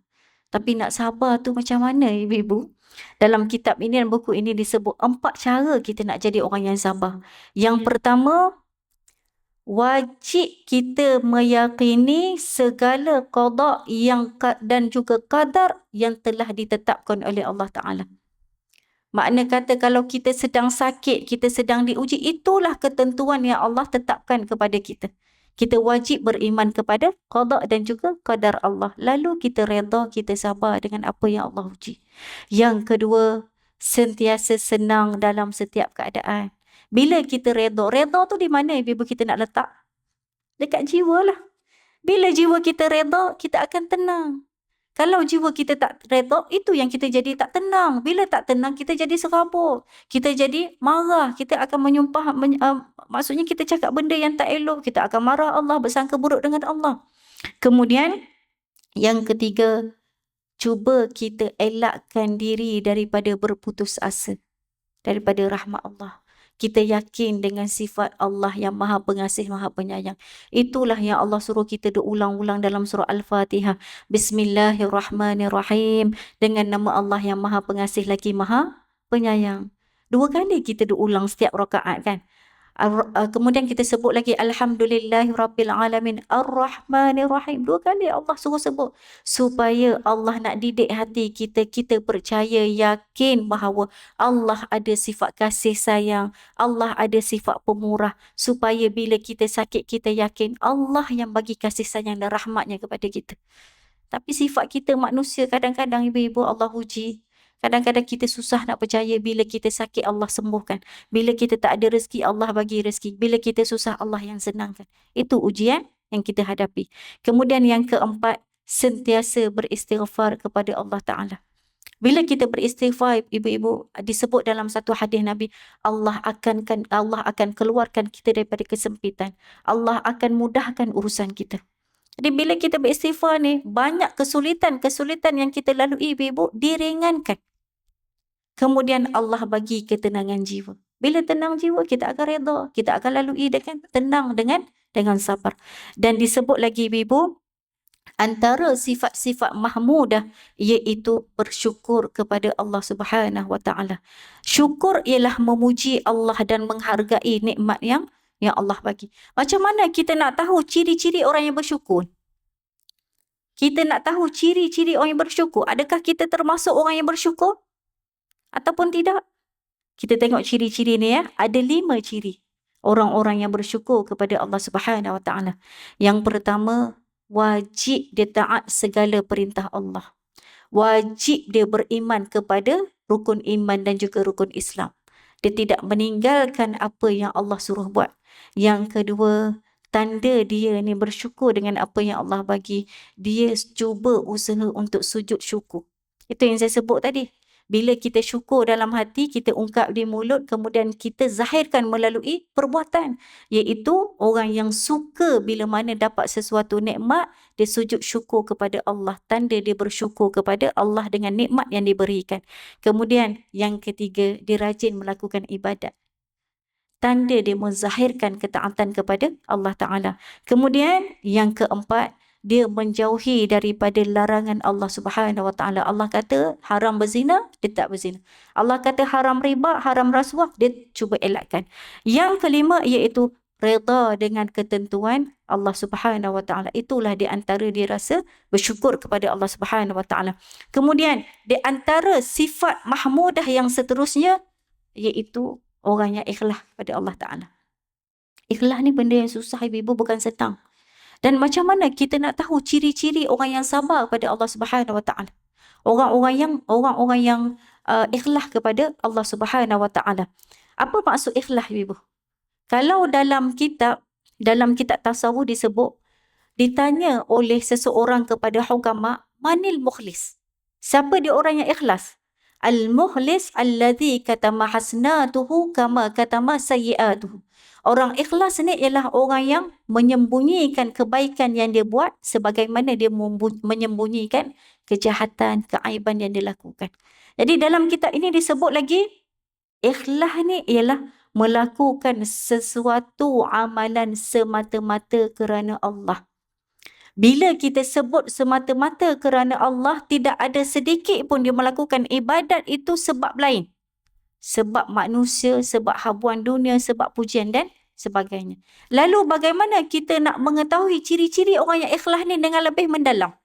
Tapi nak sabar tu macam mana, ibu-ibu? Dalam kitab ini dan buku ini disebut 4 cara kita nak jadi orang yang sabar. Yang pertama, wajib kita meyakini segala qada dan juga qadar yang telah ditetapkan oleh Allah Ta'ala. Makna kata kalau kita sedang sakit, kita sedang diuji, itulah ketentuan yang Allah tetapkan kepada kita. Kita wajib beriman kepada qada dan juga qadar Allah. Lalu kita reda, kita sabar dengan apa yang Allah uji. Yang kedua, sentiasa senang dalam setiap keadaan. Bila kita reda tu di mana ibu kita nak letak? Dekat jiwa lah. Bila jiwa kita reda, kita akan tenang. Kalau jiwa kita tak reda, itu yang kita jadi tak tenang. Bila tak tenang, kita jadi serabut. Kita jadi marah. Kita akan menyumpah, maksudnya kita cakap benda yang tak elok. Kita akan marah Allah, bersangka buruk dengan Allah. Kemudian, yang ketiga, cuba kita elakkan diri daripada berputus asa. Daripada rahmat Allah. Kita yakin dengan sifat Allah yang maha pengasih, maha penyayang. Itulah yang Allah suruh kita ulang-ulang dalam surah Al-Fatihah. Bismillahirrahmanirrahim. Dengan nama Allah yang maha pengasih lagi maha penyayang. 2 kali kita ulang setiap rakaat kan. Kemudian kita sebut lagi Alhamdulillahirrabbilalamin Ar-Rahmanirrahim. 2 kali Allah suruh sebut. Supaya Allah nak didik hati kita. Kita percaya, yakin bahawa Allah ada sifat kasih sayang. Allah ada sifat pemurah. Supaya bila kita sakit, kita yakin Allah yang bagi kasih sayang dan rahmatnya kepada kita. Tapi sifat kita manusia kadang-kadang ibu-ibu Allah uji. Kadang-kadang kita susah nak percaya bila kita sakit Allah sembuhkan. Bila kita tak ada rezeki Allah bagi rezeki. Bila kita susah Allah yang senangkan. Itu ujian yang kita hadapi. Kemudian yang keempat, sentiasa beristighfar kepada Allah Ta'ala. Bila kita beristighfar, ibu-ibu, disebut dalam satu hadis Nabi, Allah akan keluarkan kita daripada kesempitan. Allah akan mudahkan urusan kita. Jadi bila kita beristighfar ni, banyak kesulitan-kesulitan yang kita lalui, ibu-ibu, diringankan. Kemudian Allah bagi ketenangan jiwa. Bila tenang jiwa, kita akan redha. Kita akan lalui dengan tenang, dengan sabar. Dan disebut lagi, ibu-ibu, antara sifat-sifat mahmudah iaitu bersyukur kepada Allah Subhanahu wa taala. Syukur ialah memuji Allah dan menghargai nikmat yang Allah bagi. Macam mana kita nak tahu ciri-ciri orang yang bersyukur? Kita nak tahu ciri-ciri orang yang bersyukur. Adakah kita termasuk orang yang bersyukur ataupun tidak? Kita tengok ciri-ciri ni ya. Ada 5 ciri orang-orang yang bersyukur kepada Allah Subhanahu wa taala. Yang pertama, wajib dia taat segala perintah Allah. Wajib dia beriman kepada rukun iman dan juga rukun Islam. Dia tidak meninggalkan apa yang Allah suruh buat. Yang kedua, tanda dia ni bersyukur dengan apa yang Allah bagi, dia cuba usaha untuk sujud syukur. Itu yang saya sebut tadi. Bila kita syukur dalam hati, kita ungkap di mulut, kemudian kita zahirkan melalui perbuatan. Iaitu orang yang suka bila mana dapat sesuatu nikmat, dia sujud syukur kepada Allah. Tanda dia bersyukur kepada Allah dengan nikmat yang diberikan. Kemudian yang ketiga, dia rajin melakukan ibadat. Tanda dia menzahirkan ketaatan kepada Allah Ta'ala. Kemudian yang keempat, dia menjauhi daripada larangan Allah Subhanahu wa taala. Allah kata haram berzina, dia tak berzina. Allah kata haram riba, haram rasuah, dia cuba elakkan. Yang kelima iaitu redha dengan ketentuan Allah Subhanahu wa taala. Itulah di antara dia rasa bersyukur kepada Allah Subhanahu wa taala. Kemudian di antara sifat mahmudah yang seterusnya iaitu orang yang ikhlas kepada Allah Taala. Ikhlas ni benda yang susah, ibu-ibu, bukan senang. Dan macam mana kita nak tahu ciri-ciri orang yang sabar pada Allah Subhanahu wa taala? Orang-orang yang ikhlas kepada Allah Subhanahu wa taala. Apa maksud ikhlas, ibu? Kalau dalam kitab tasawuf disebut, ditanya oleh seseorang kepada hukama, manil mukhlis? Siapa dia orang yang ikhlas? Al-mukhlis alladhi katama hasnatuhu kama katama sayyi'atuhu. Orang ikhlas ni ialah orang yang menyembunyikan kebaikan yang dia buat sebagaimana dia menyembunyikan kejahatan, keaiban yang dia lakukan. Jadi dalam kitab ini disebut lagi, ikhlas ni ialah melakukan sesuatu amalan semata-mata kerana Allah. Bila kita sebut semata-mata kerana Allah, tidak ada sedikit pun dia melakukan ibadat itu sebab lain. Sebab manusia, sebab habuan dunia, sebab pujian dan sebagainya. Lalu bagaimana kita nak mengetahui ciri-ciri orang yang ikhlas ni dengan lebih mendalam,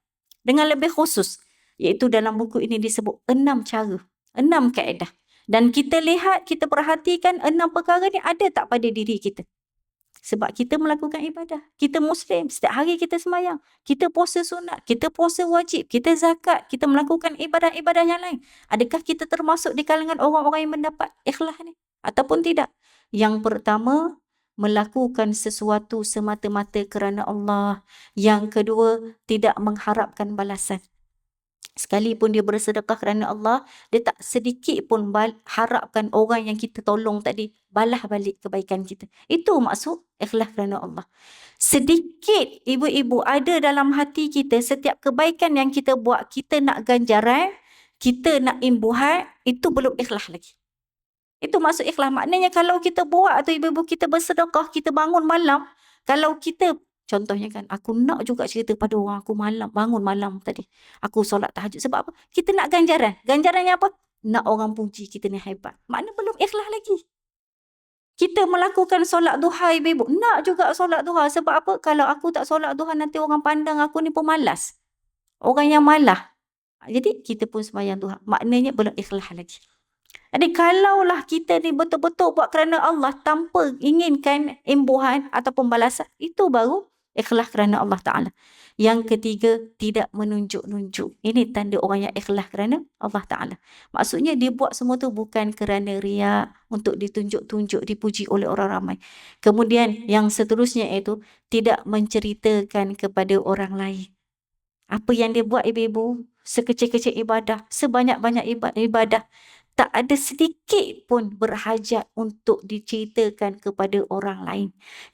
dengan lebih khusus? Iaitu dalam buku ini disebut 6 cara, 6 kaedah. Dan kita lihat, kita perhatikan 6 perkara ni ada tak pada diri kita. Sebab kita melakukan ibadah. Kita Muslim. Setiap hari kita sembahyang. Kita puasa sunat. Kita puasa wajib. Kita zakat. Kita melakukan ibadah-ibadah yang lain. Adakah kita termasuk di kalangan orang-orang yang mendapat ikhlas ni? Ataupun tidak? Yang pertama, melakukan sesuatu semata-mata kerana Allah. Yang kedua, tidak mengharapkan balasan. Sekalipun dia bersedekah kerana Allah, dia tak sedikit pun harapkan orang yang kita tolong tadi balas balik kebaikan kita. Itu maksud ikhlas kerana Allah. Sedikit, ibu-ibu, ada dalam hati kita setiap kebaikan yang kita buat, kita nak ganjaran, kita nak imbuhan, itu belum ikhlas lagi. Itu maksud ikhlas. Maknanya kalau kita buat atau ibu-ibu kita bersedekah, kita bangun malam, kalau kita contohnya kan, aku nak juga cerita pada orang aku bangun malam tadi. Aku solat tahajud. Sebab apa? Kita nak ganjaran. Ganjarannya apa? Nak orang puji kita ni hebat. Maknanya belum ikhlas lagi. Kita melakukan solat duha, ibu-ibu. Nak juga solat duha. Sebab apa? Kalau aku tak solat duha, nanti orang pandang aku ni pemalas. Orang yang malah. Jadi kita pun sembahyang duha. Maknanya belum ikhlas lagi. Jadi kalaulah kita ni betul-betul buat kerana Allah tanpa inginkan imbuhan ataupun balasan, itu baru ikhlas kerana Allah Ta'ala. Yang ketiga, tidak menunjuk-nunjuk. Ini tanda orang yang ikhlas kerana Allah Ta'ala. Maksudnya dia buat semua tu bukan kerana riak, untuk ditunjuk-tunjuk, dipuji oleh orang ramai. Kemudian yang seterusnya iaitu tidak menceritakan kepada orang lain. Apa yang dia buat ibu-ibu, sekecil-kecil ibadah, sebanyak-banyak ibadah, tak ada sedikit pun berhajat untuk diceritakan kepada orang lain.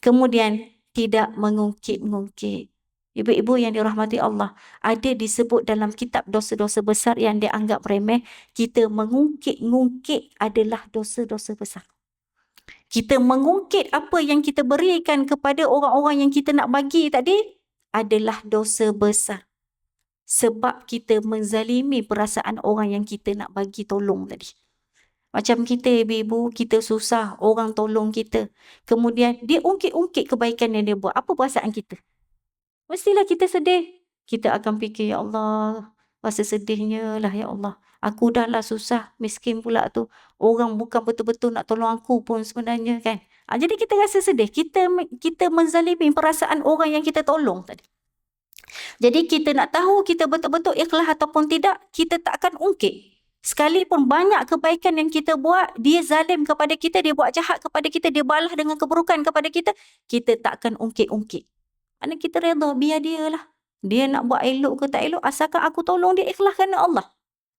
Kemudian tidak mengungkit-ungkit. Ibu-ibu yang dirahmati Allah, ada disebut dalam kitab dosa-dosa besar yang dianggap remeh, kita mengungkit-ungkit adalah dosa-dosa besar. Kita mengungkit apa yang kita berikan kepada orang-orang yang kita nak bagi tadi adalah dosa besar. Sebab kita menzalimi perasaan orang yang kita nak bagi tolong tadi. Macam kita ibu-ibu, kita susah, orang tolong kita. Kemudian dia ungkit-ungkit kebaikan yang dia buat. Apa perasaan kita? Mestilah kita sedih. Kita akan fikir, ya Allah, rasa sedihnya lah ya Allah. Aku dah lah susah, miskin pula tu. Orang bukan betul-betul nak tolong aku pun sebenarnya kan. Jadi kita rasa sedih. Kita menzalimi perasaan orang yang kita tolong tadi. Jadi kita nak tahu kita betul-betul ikhlas ataupun tidak, kita tak akan ungkit. Sekalipun banyak kebaikan yang kita buat, dia zalim kepada kita, dia buat jahat kepada kita, dia balas dengan keburukan kepada kita tak akan ungkit-ungkit. Mana kita redha, biar dia lah. Dia nak buat elok ke tak elok, asalkan aku tolong dia ikhlas kerana Allah.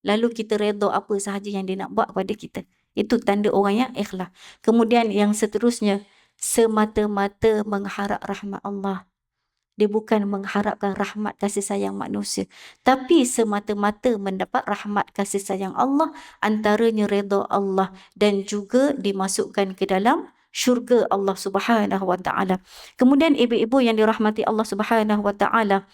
Lalu kita redha apa sahaja yang dia nak buat pada kita. Itu tanda orang yang ikhlas. Kemudian yang seterusnya, semata-mata mengharap rahmat Allah. Dia bukan mengharapkan rahmat kasih sayang manusia, tapi semata-mata mendapat rahmat kasih sayang Allah, antaranya redha Allah dan juga dimasukkan ke dalam syurga Allah Subhanahu wa taala. Kemudian ibu-ibu yang dirahmati Allah Subhanahu wa taala,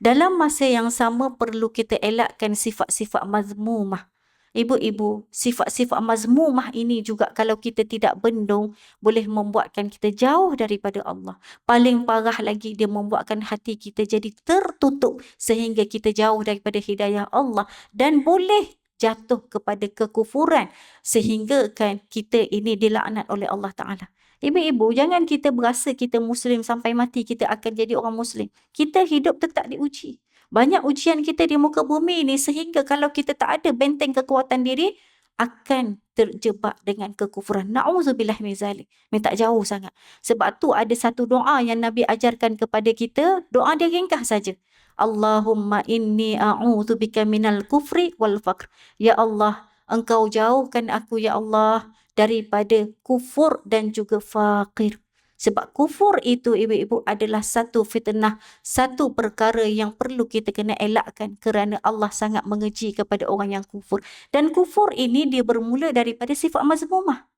dalam masa yang sama perlu kita elakkan sifat-sifat mazmumah. Ibu-ibu, sifat-sifat mazmumah ini juga kalau kita tidak bendung, boleh membuatkan kita jauh daripada Allah. Paling parah lagi, dia membuatkan hati kita jadi tertutup sehingga kita jauh daripada hidayah Allah dan boleh jatuh kepada kekufuran sehingga kan kita ini dilaknat oleh Allah Ta'ala. Ibu-ibu, jangan kita berasa kita Muslim sampai mati kita akan jadi orang Muslim. Kita hidup tetap diuji. Banyak ujian kita di muka bumi ini sehingga kalau kita tak ada benteng kekuatan diri, akan terjebak dengan kekufuran. Na'udzubillah min zalik. Minta jauh sangat. Sebab tu ada satu doa yang Nabi ajarkan kepada kita. Doa dia ringkas saja. Allahumma inni a'udzubika minal kufri wal faqr. Ya Allah, Engkau jauhkan aku ya Allah daripada kufur dan juga faqir. Sebab kufur itu ibu-ibu adalah satu fitnah, satu perkara yang perlu kita kena elakkan kerana Allah sangat mengeji kepada orang yang kufur. Dan kufur ini dia bermula daripada sifat mazmumah.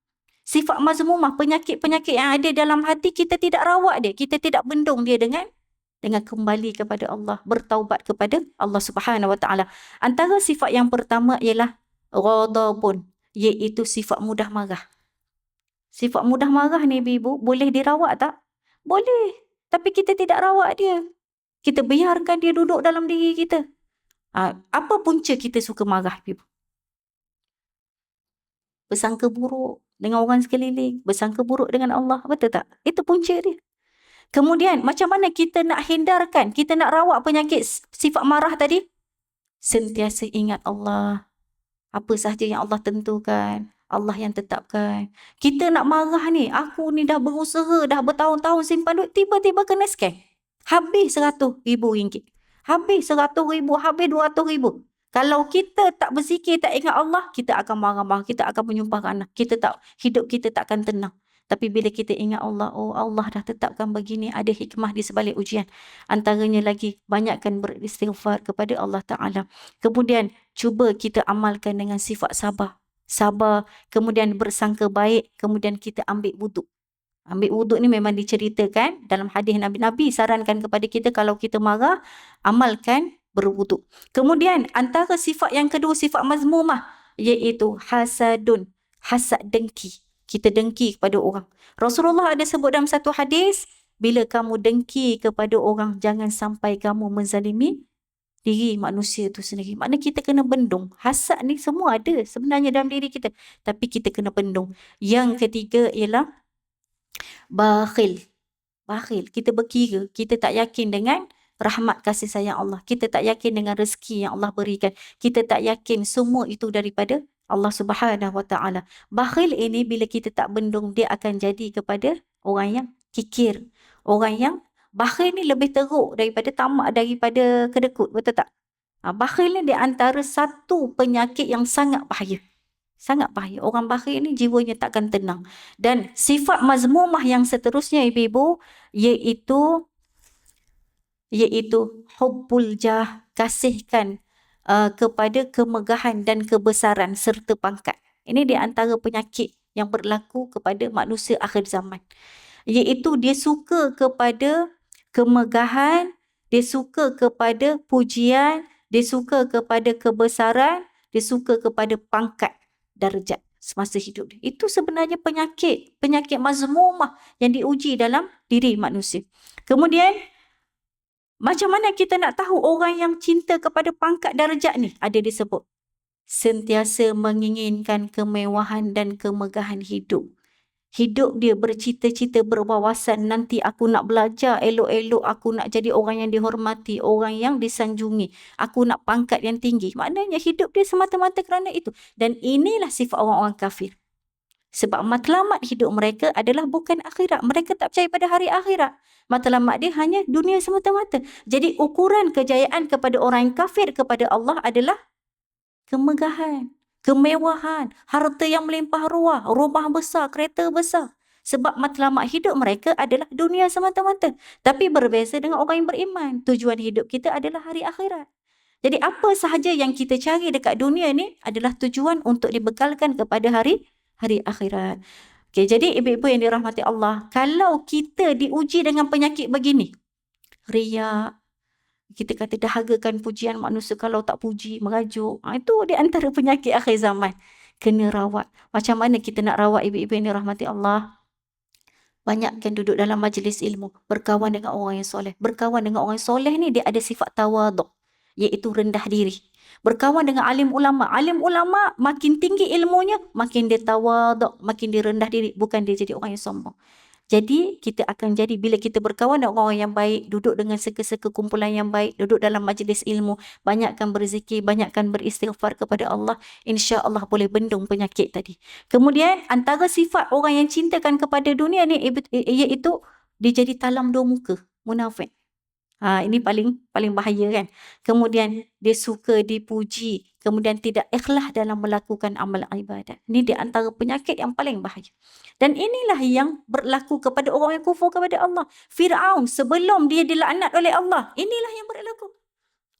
Sifat mazmumah, penyakit-penyakit yang ada dalam hati kita tidak rawat dia, kita tidak bendung dia dengan kembali kepada Allah, bertaubat kepada Allah Subhanahu Wa Taala. Antara sifat yang pertama ialah ghadabun, iaitu sifat mudah marah. Sifat mudah marah ni ibu, boleh dirawat tak? Boleh. Tapi kita tidak rawat dia. Kita biarkan dia duduk dalam diri kita. Apa punca kita suka marah ibu? Bersangka buruk dengan orang sekeliling. Bersangka buruk dengan Allah. Betul tak? Itu punca dia. Kemudian macam mana kita nak hindarkan, kita nak rawat penyakit sifat marah tadi? Sentiasa ingat Allah. Apa sahaja yang Allah tentukan, Allah yang tetapkan. Kita nak marah ni, aku ni dah berusaha, dah bertahun-tahun simpan duit, tiba-tiba kena scam. Habis RM100,000. Habis RM100,000, habis RM200,000. Kalau kita tak berzikir, tak ingat Allah, kita akan marah-marah, kita akan menyumpahkan anak. Hidup kita tak akan tenang. Tapi bila kita ingat Allah, oh Allah dah tetapkan begini, ada hikmah di sebalik ujian. Antaranya lagi, banyakkan beristighfar kepada Allah Ta'ala. Kemudian, cuba kita amalkan dengan sifat sabar. Sabar, kemudian bersangka baik, kemudian kita ambil wuduk. Ambil wuduk ni memang diceritakan dalam hadis Nabi. Nabi sarankan kepada kita kalau kita marah, amalkan berwuduk. Kemudian, antara sifat yang kedua, sifat mazmumah, iaitu hasadun, hasad dengki. Kita dengki kepada orang. Rasulullah ada sebut dalam satu hadis, bila kamu dengki kepada orang, jangan sampai kamu menzalimi diri manusia tu sendiri. Maknanya kita kena bendung. Hasad ni semua ada sebenarnya dalam diri kita. Tapi kita kena bendung. Yang ketiga ialah bakhil. Bakhil. Kita berkira. Kita tak yakin dengan rahmat kasih sayang Allah. Kita tak yakin dengan rezeki yang Allah berikan. Kita tak yakin semua itu daripada Allah Subhanahu Wa Taala. Bakhil ini bila kita tak bendung, dia akan jadi kepada orang yang kikir. Orang yang Bakhil ni lebih teruk daripada tamak, daripada kedekut, betul tak? Bakhil ni di antara satu penyakit yang sangat bahaya. Sangat bahaya. Orang bakhil ni jiwanya takkan tenang. Dan sifat mazmumah yang seterusnya ibu-ibu, iaitu hubbul jah, kasihkan kepada kemegahan dan kebesaran serta pangkat. Ini di antara penyakit yang berlaku kepada manusia akhir zaman. Iaitu dia suka kepada kemegahan, dia suka kepada pujian, dia suka kepada kebesaran, dia suka kepada pangkat, darjat semasa hidup dia. Itu sebenarnya penyakit mazmumah yang diuji dalam diri manusia. Kemudian, macam mana kita nak tahu orang yang cinta kepada pangkat darjat ni? Ada disebut. Sentiasa menginginkan kemewahan dan kemegahan hidup. Hidup dia bercita-cita, berwawasan, nanti aku nak belajar elok-elok, aku nak jadi orang yang dihormati, orang yang disanjungi, aku nak pangkat yang tinggi. Maknanya hidup dia semata-mata kerana itu. Dan inilah sifat orang-orang kafir. Sebab matlamat hidup mereka adalah bukan akhirat. Mereka tak percaya pada hari akhirat. Matlamat dia hanya dunia semata-mata. Jadi ukuran kejayaan kepada orang yang kafir kepada Allah adalah kemegahan, kemewahan, harta yang melimpah ruah, rumah besar, kereta besar. Sebab matlamat hidup mereka adalah dunia semata-mata. Tapi berbeza dengan orang yang beriman. Tujuan hidup kita adalah hari akhirat. Jadi apa sahaja yang kita cari dekat dunia ni adalah tujuan untuk dibekalkan kepada hari akhirat. Okay, jadi ibu-ibu yang dirahmati Allah, kalau kita diuji dengan penyakit begini, riak, kita kata dahagakan pujian manusia, kalau tak puji, merajuk. Itu di antara penyakit akhir zaman. Kena rawat. Macam mana kita nak rawat ibu-ibu yang dirahmati Allah? Banyakkan duduk dalam majlis ilmu. Berkawan dengan orang yang soleh. Berkawan dengan orang yang soleh ni dia ada sifat tawaduk, iaitu rendah diri. Berkawan dengan alim ulama. Alim ulama makin tinggi ilmunya, makin dia tawaduk, makin dia rendah diri. Bukan dia jadi orang yang sombong. Jadi kita akan jadi, bila kita berkawan dengan orang yang baik, duduk dengan seka-seka kumpulan yang baik, duduk dalam majlis ilmu, banyakkan berzikir, banyakkan beristighfar kepada Allah, insya-Allah boleh bendung penyakit tadi. Kemudian antara sifat orang yang cintakan kepada dunia ni iaitu dia jadi talam dua muka, munafik. Ini paling bahaya kan. Kemudian dia suka dipuji, kemudian tidak ikhlas dalam melakukan amal ibadat. Ini di antara penyakit yang paling bahaya. Dan inilah yang berlaku kepada orang yang kufur kepada Allah. Fir'aun sebelum dia dilaknat oleh Allah, inilah yang berlaku.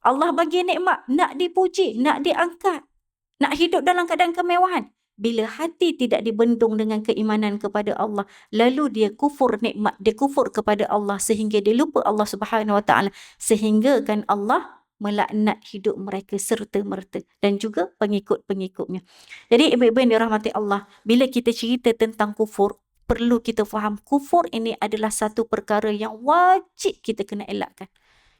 Allah bagi nikmat, nak dipuji, nak diangkat, nak hidup dalam keadaan kemewahan. Bila hati tidak dibendung dengan keimanan kepada Allah, lalu dia kufur nikmat, dia kufur kepada Allah sehingga dia lupa Allah Subhanahu Wa Taala, sehingga kan Allah melaknat hidup mereka serta merta dan juga pengikut-pengikutnya. Jadi ibu-ibu yang dirahmati Allah, bila kita cerita tentang kufur, perlu kita faham kufur ini adalah satu perkara yang wajib kita kena elakkan.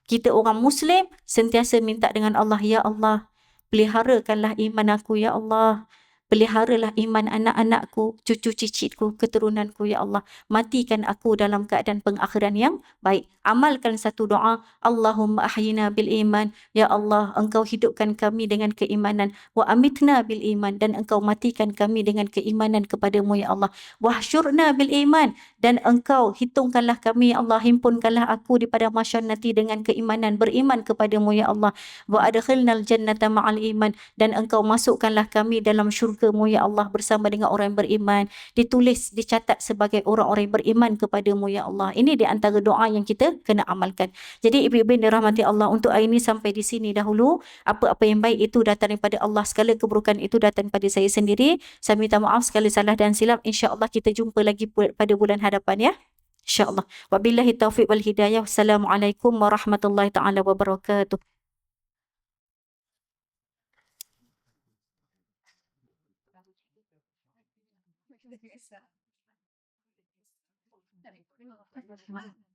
Kita orang Muslim sentiasa minta dengan Allah, ya Allah, peliharakanlah iman aku, ya Allah. Peliharalah iman anak-anakku, cucu cicitku, keturunanku, ya Allah. Matikan aku dalam keadaan pengakhiran yang baik. Amalkan satu doa, Allahumma ahyina bil iman. Ya Allah, engkau hidupkan kami dengan keimanan. Wa amitna bil iman. Dan engkau matikan kami dengan keimanan kepadamu, ya Allah. Wahsyurna bil iman. Dan engkau hitungkanlah kami, ya Allah. Himpunkanlah aku di pada mahsyar nanti dengan keimanan, beriman kepadamu, ya Allah. Wa adkhilnal jannata ma'al iman. Dan engkau masukkanlah kami dalam syurga-Mu, ya Allah, bersama dengan orang yang beriman. Ditulis, dicatat sebagai orang-orang yang beriman kepadamu, ya Allah. Ini di antara doa yang kita kena amalkan. Jadi ibu-ibu yang dirahmati Allah, untuk hari ini sampai di sini dahulu. Apa-apa yang baik itu datang daripada Allah. Segala keburukan itu datang daripada saya sendiri. Saya minta maaf segala salah dan silap. InsyaAllah kita jumpa lagi pada bulan hadapan, ya. InsyaAllah. Wabillahi taufiq wal hidayah. Wassalamualaikum warahmatullahi ta'ala wabarakatuh. Terima kasih.